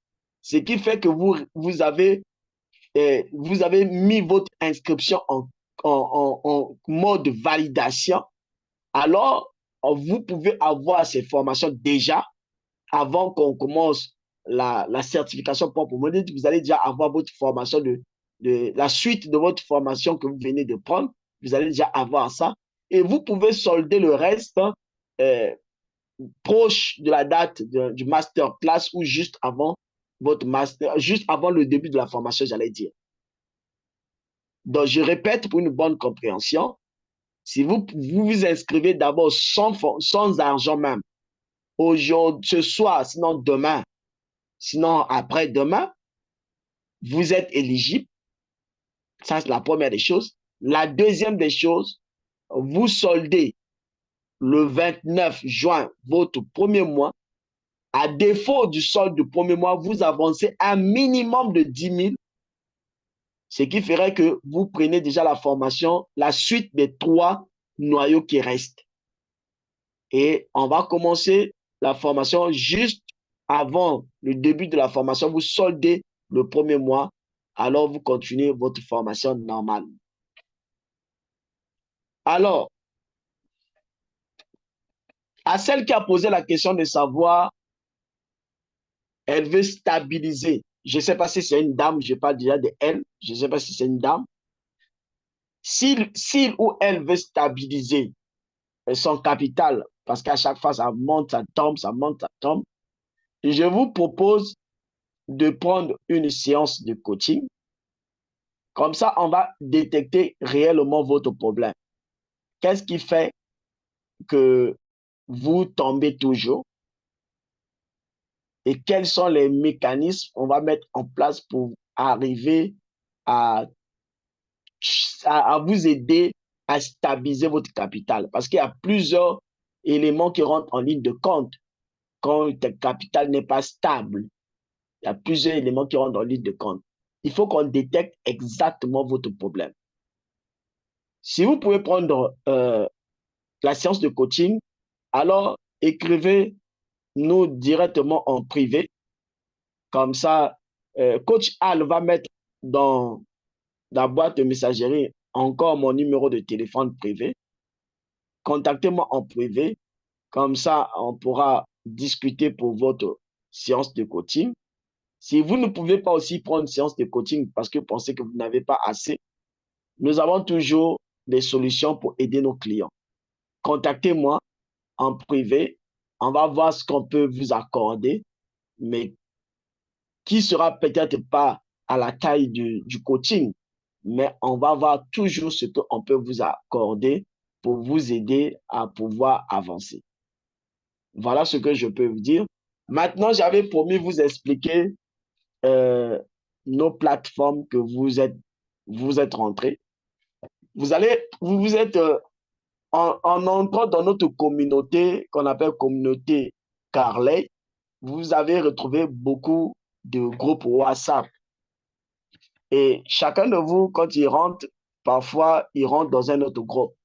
ce qui fait que vous avez mis votre inscription en mode validation. Alors, vous pouvez avoir ces formations déjà avant qu'on commence la certification propre modèle. Vous allez déjà avoir votre formation de la suite de votre formation que vous venez de prendre. Vous allez déjà avoir ça. Et vous pouvez solder le reste proche de la date du masterclass ou juste avant votre master, juste avant le début de la formation, j'allais dire. Donc, je répète pour une bonne compréhension, si vous vous inscrivez d'abord sans argent même, aujourd'hui, ce soir, sinon demain, sinon après-demain, vous êtes éligible. Ça, c'est la première des choses. La deuxième des choses, vous soldez le 29 juin votre premier mois. À défaut du solde du premier mois, vous avancez un minimum de 10 000, ce qui ferait que vous prenez déjà la formation, la suite des 3 noyaux qui restent. Et on va commencer la formation juste avant le début de la formation. Vous soldez le premier mois, alors vous continuez votre formation normale. Alors, à celle qui a posé la question de savoir, elle veut stabiliser. Je ne sais pas si c'est une dame, je parle déjà de elle, je ne sais pas si c'est une dame. S'il ou elle veut stabiliser son capital, parce qu'à chaque fois, ça monte, ça tombe, ça monte, ça tombe, je vous propose de prendre une séance de coaching. Comme ça, on va détecter réellement votre problème. Qu'est-ce qui fait que vous tombez toujours? Et quels sont les mécanismes qu'on va mettre en place pour arriver à vous aider à stabiliser votre capital? Parce qu'il y a plusieurs éléments qui rentrent en ligne de compte quand votre capital n'est pas stable. Il y a plusieurs éléments qui rentrent en ligne de compte. Il faut qu'on détecte exactement votre problème. Si vous pouvez prendre la séance de coaching, alors écrivez-nous directement en privé. Comme ça, Coach Al va mettre dans la boîte de messagerie encore mon numéro de téléphone privé. Contactez-moi en privé. Comme ça, on pourra discuter pour votre séance de coaching. Si vous ne pouvez pas aussi prendre une séance de coaching parce que vous pensez que vous n'avez pas assez, nous avons toujours des solutions pour aider nos clients. Contactez-moi en privé. On va voir ce qu'on peut vous accorder, mais qui sera peut-être pas à la taille du coaching, mais on va voir toujours ce qu'on peut vous accorder pour vous aider à pouvoir avancer. Voilà ce que je peux vous dire. Maintenant, j'avais promis vous expliquer nos plateformes que vous êtes rentrés. Vous êtes en entrant dans notre communauté qu'on appelle communauté Carlet, vous avez retrouvé beaucoup de groupes WhatsApp. Et chacun de vous, quand il rentre, parfois, il rentre dans un autre groupe.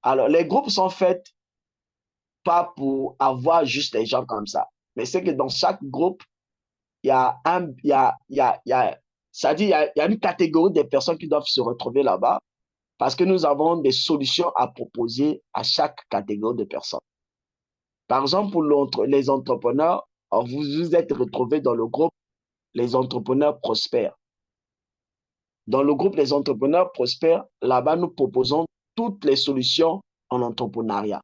Alors, les groupes sont faits pas pour avoir juste les gens comme ça, mais c'est que dans chaque groupe, il y a ça dit, il y a une catégorie de personnes qui doivent se retrouver là-bas parce que nous avons des solutions à proposer à chaque catégorie de personnes. Par exemple, pour les entrepreneurs, vous vous êtes retrouvés dans le groupe Les entrepreneurs prospères. Dans le groupe Les entrepreneurs prospères, là-bas, nous proposons toutes les solutions en entrepreneuriat.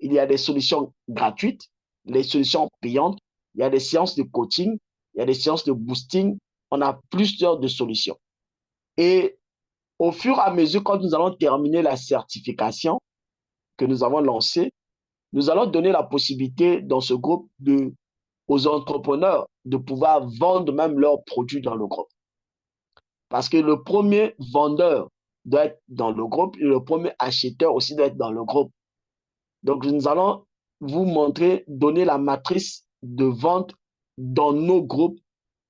Il y a des solutions gratuites, des solutions payantes, il y a des séances de coaching, il y a des séances de boosting. On a plusieurs de solutions. Et au fur et à mesure, quand nous allons terminer la certification que nous avons lancée, nous allons donner la possibilité dans ce groupe aux entrepreneurs de pouvoir vendre même leurs produits dans le groupe. Parce que le premier vendeur doit être dans le groupe et le premier acheteur aussi doit être dans le groupe. Donc, nous allons vous montrer, donner la matrice de vente dans nos groupes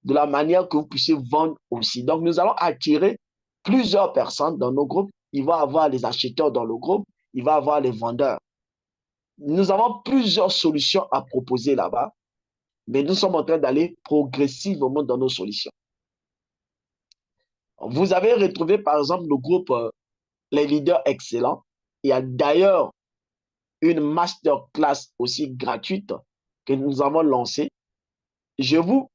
de la manière que vous puissiez vendre aussi. Donc, nous allons attirer plusieurs personnes dans nos groupes. Il va y avoir les acheteurs dans le groupe, il va y avoir les vendeurs. Nous avons plusieurs solutions à proposer là-bas, mais nous sommes en train d'aller progressivement dans nos solutions. Vous avez retrouvé, par exemple, le groupe Les Leaders Excellents. Il y a d'ailleurs une masterclass aussi gratuite que nous avons lancée. Je vous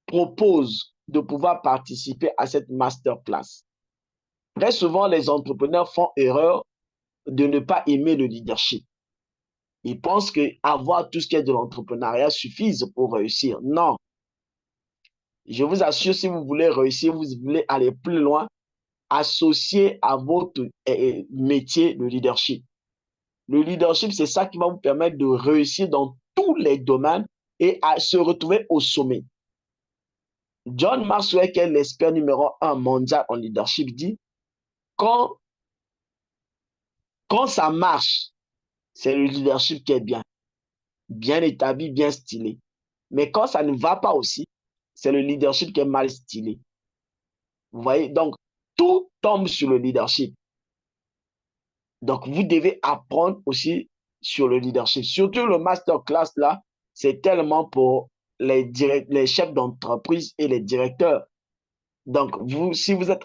propose de pouvoir participer à cette masterclass. Très souvent, les entrepreneurs font erreur de ne pas aimer le leadership. Ils pensent qu'avoir tout ce qui est de l'entrepreneuriat suffise pour réussir. Non. Je vous assure, si vous voulez réussir, vous voulez aller plus loin, associez à votre métier le leadership. Le leadership, c'est ça qui va vous permettre de réussir dans tous les domaines et à se retrouver au sommet. John Maxwell, qui est l'expert numéro 1 mondial en leadership, dit quand ça marche, c'est le leadership qui est bien établi, bien stylé. Mais quand ça ne va pas aussi, c'est le leadership qui est mal stylé. Vous voyez, donc tout tombe sur le leadership. Donc vous devez apprendre aussi sur le leadership. Surtout le masterclass là, c'est tellement pour les chefs d'entreprise et les directeurs. Donc vous, si vous êtes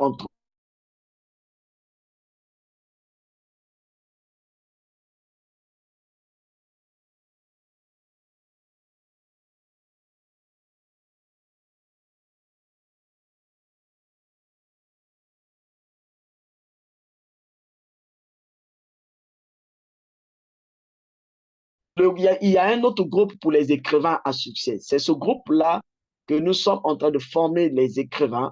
il y a un autre groupe pour les écrivains à succès. C'est ce groupe-là que nous sommes en train de former les écrivains.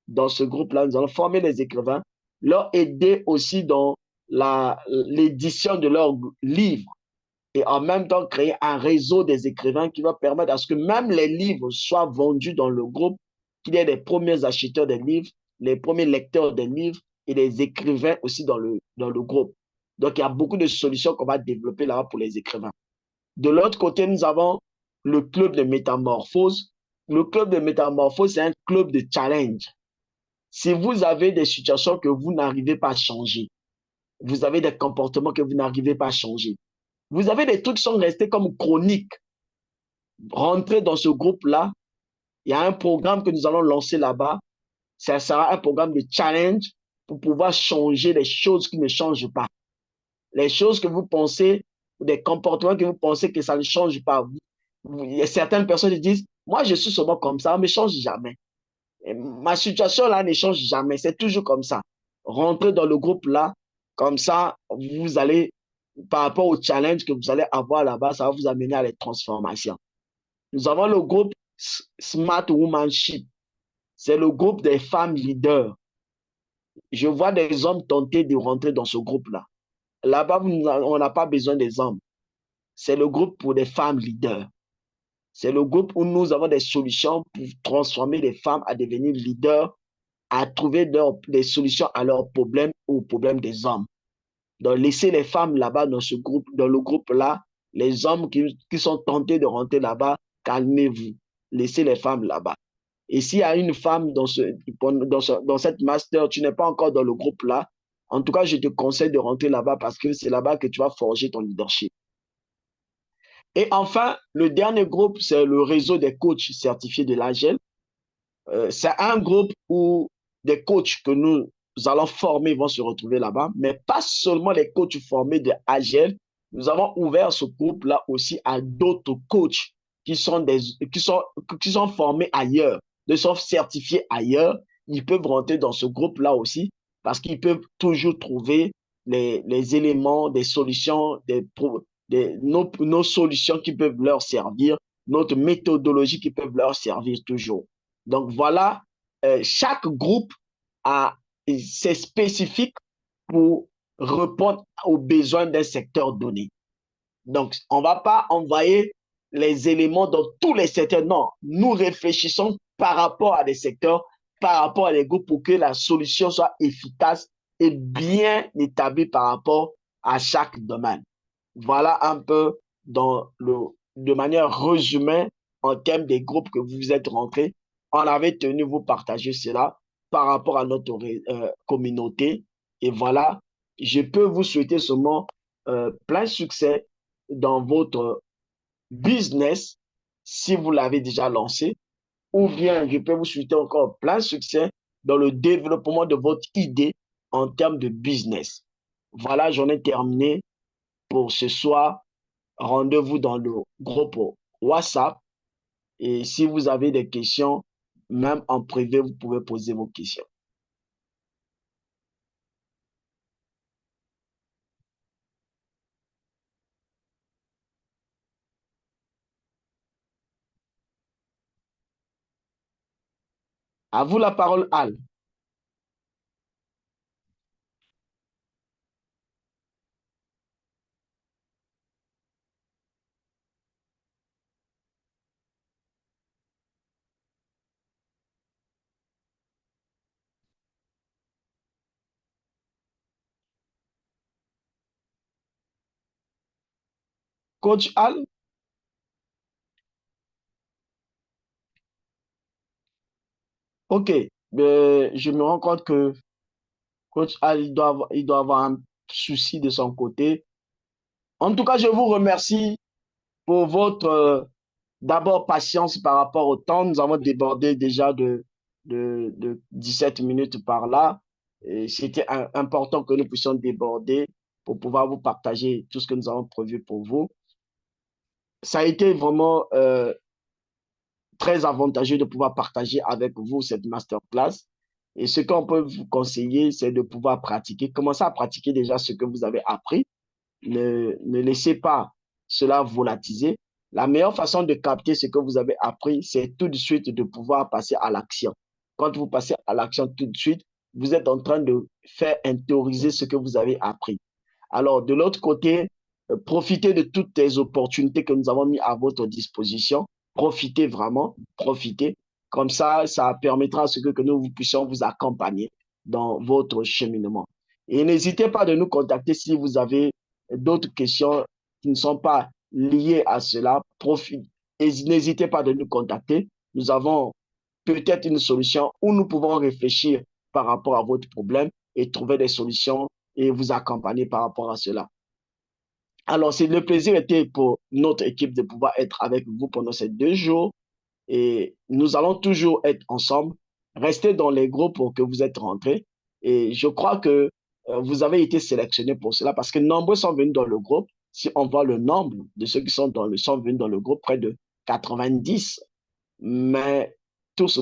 Dans ce groupe-là, nous allons former les écrivains, leur aider aussi dans l'édition de leurs livres et en même temps créer un réseau des écrivains qui va permettre à ce que même les livres soient vendus dans le groupe, qu'il y ait les premiers acheteurs des livres, les premiers lecteurs des livres et les écrivains aussi dans le groupe. Donc, il y a beaucoup de solutions qu'on va développer là-bas pour les écrivains. De l'autre côté, nous avons le club de métamorphose. Le club de métamorphose, c'est un club de challenge. Si vous avez des situations que vous n'arrivez pas à changer, vous avez des comportements que vous n'arrivez pas à changer, vous avez des trucs qui sont restés comme chroniques, rentrez dans ce groupe-là. Il y a un programme que nous allons lancer là-bas. Ça sera un programme de challenge pour pouvoir changer les choses qui ne changent pas. Les choses que vous pensez, des comportements que vous pensez que ça ne change pas. Il y a certaines personnes qui disent, moi je suis seulement comme ça, on ne me change jamais. Ma situation là ne change jamais, c'est toujours comme ça. rentrez dans le groupe là. Comme ça, vous allez, par rapport au challenge que vous allez avoir là-bas, ça va vous amener à les transformations. Nous avons le groupe Smart Womanship. C'est le groupe des femmes leaders. Je vois des hommes tenter de rentrer dans ce groupe-là. Là-bas, on n'a pas besoin des hommes. C'est le groupe pour des femmes leaders. C'est le groupe où nous avons des solutions pour transformer les femmes à devenir leaders, à trouver des solutions à leurs problèmes ou aux problèmes des hommes. Donc, laissez les femmes là-bas dans ce groupe, dans le groupe-là. Les hommes qui sont tentés de rentrer là-bas, calmez-vous. Laissez les femmes là-bas. Et s'il y a une femme dans cette master, tu n'es pas encore dans le groupe-là, en tout cas, je te conseille de rentrer là-bas parce que c'est là-bas que tu vas forger ton leadership. Et enfin, le dernier groupe, c'est le réseau des coachs certifiés de l'AGEL. C'est un groupe où des coachs que nous allons former vont se retrouver là-bas, mais pas seulement les coachs formés de AGEL. Nous avons ouvert ce groupe-là aussi à d'autres coachs qui sont formés ailleurs, qui sont certifiés ailleurs. Ils peuvent rentrer dans ce groupe-là aussi parce qu'ils peuvent toujours trouver les éléments, des solutions, nos solutions qui peuvent leur servir, notre méthodologie qui peuvent leur servir toujours. Donc voilà, chaque groupe c'est spécifique pour répondre aux besoins d'un secteur donné. Donc, on ne va pas envoyer les éléments dans tous les secteurs. Non, nous réfléchissons par rapport à des secteurs, par rapport à des groupes pour que la solution soit efficace et bien établie par rapport à chaque domaine. Voilà un peu de manière résumée en termes des groupes que vous êtes rentrés. On avait tenu vous partager cela par rapport à notre communauté. Et voilà, je peux vous souhaiter seulement plein succès dans votre business si vous l'avez déjà lancé, ou bien je peux vous souhaiter encore plein succès dans le développement de votre idée en termes de business. Voilà, j'en ai terminé pour ce soir. Rendez-vous dans le groupe WhatsApp. Et si vous avez des questions, même en privé, vous pouvez poser vos questions. À vous la parole, Al. Coach Al. OK. Je me rends compte que Coach Al, il doit avoir un souci de son côté. En tout cas, je vous remercie pour votre d'abord patience par rapport au temps. Nous avons débordé déjà de 17 minutes par là. Et c'était important que nous puissions déborder pour pouvoir vous partager tout ce que nous avons prévu pour vous. Ça a été vraiment très avantageux de pouvoir partager avec vous cette masterclass. Et ce qu'on peut vous conseiller, c'est de pouvoir pratiquer. Commencez à pratiquer déjà ce que vous avez appris. Ne laissez pas cela volatiser. La meilleure façon de capter ce que vous avez appris, c'est tout de suite de pouvoir passer à l'action. Quand vous passez à l'action tout de suite, vous êtes en train de faire intérioriser ce que vous avez appris. Alors, de l'autre côté, profitez de toutes les opportunités que nous avons mises à votre disposition. Profitez vraiment, profitez. Comme ça permettra à ce que nous puissions vous accompagner dans votre cheminement. Et n'hésitez pas de nous contacter si vous avez d'autres questions qui ne sont pas liées à cela. N'hésitez pas de nous contacter. Nous avons peut-être une solution où nous pouvons réfléchir par rapport à votre problème et trouver des solutions et vous accompagner par rapport à cela. Alors, c'est le plaisir était pour notre équipe de pouvoir être avec vous pendant ces 2 jours et nous allons toujours être ensemble. Restez dans les groupes pour que vous êtes rentrés et je crois que vous avez été sélectionnés pour cela parce que nombreux sont venus dans le groupe. Si on voit le nombre de ceux qui sont venus dans le groupe, près de 90, mais tous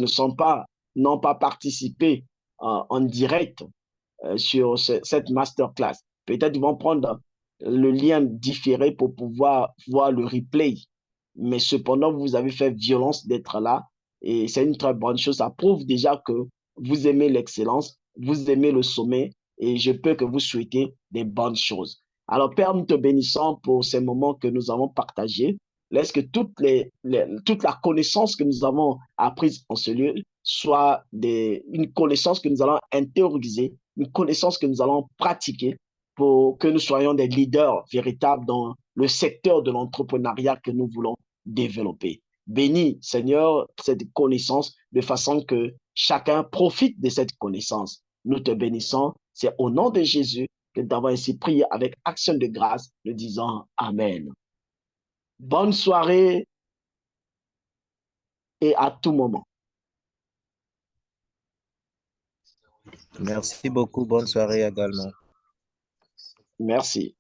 n'ont pas participé en direct sur cette masterclass. Peut-être ils vont prendre le lien différé pour pouvoir voir le replay. Mais cependant, vous avez fait violence d'être là et c'est une très bonne chose. Ça prouve déjà que vous aimez l'excellence, vous aimez le sommet et je peux que vous souhaitez des bonnes choses. Alors, Père, nous te bénissons pour ces moments que nous avons partagés. Laisse que toute la connaissance que nous avons apprise en ce lieu soit une connaissance que nous allons intérioriser, une connaissance que nous allons pratiquer pour que nous soyons des leaders véritables dans le secteur de l'entrepreneuriat que nous voulons développer. Bénis, Seigneur, cette connaissance de façon que chacun profite de cette connaissance. Nous te bénissons. C'est au nom de Jésus que nous avons ainsi prié avec action de grâce, le disant Amen. Bonne soirée et à tout moment. Merci beaucoup. Bonne soirée également. Merci.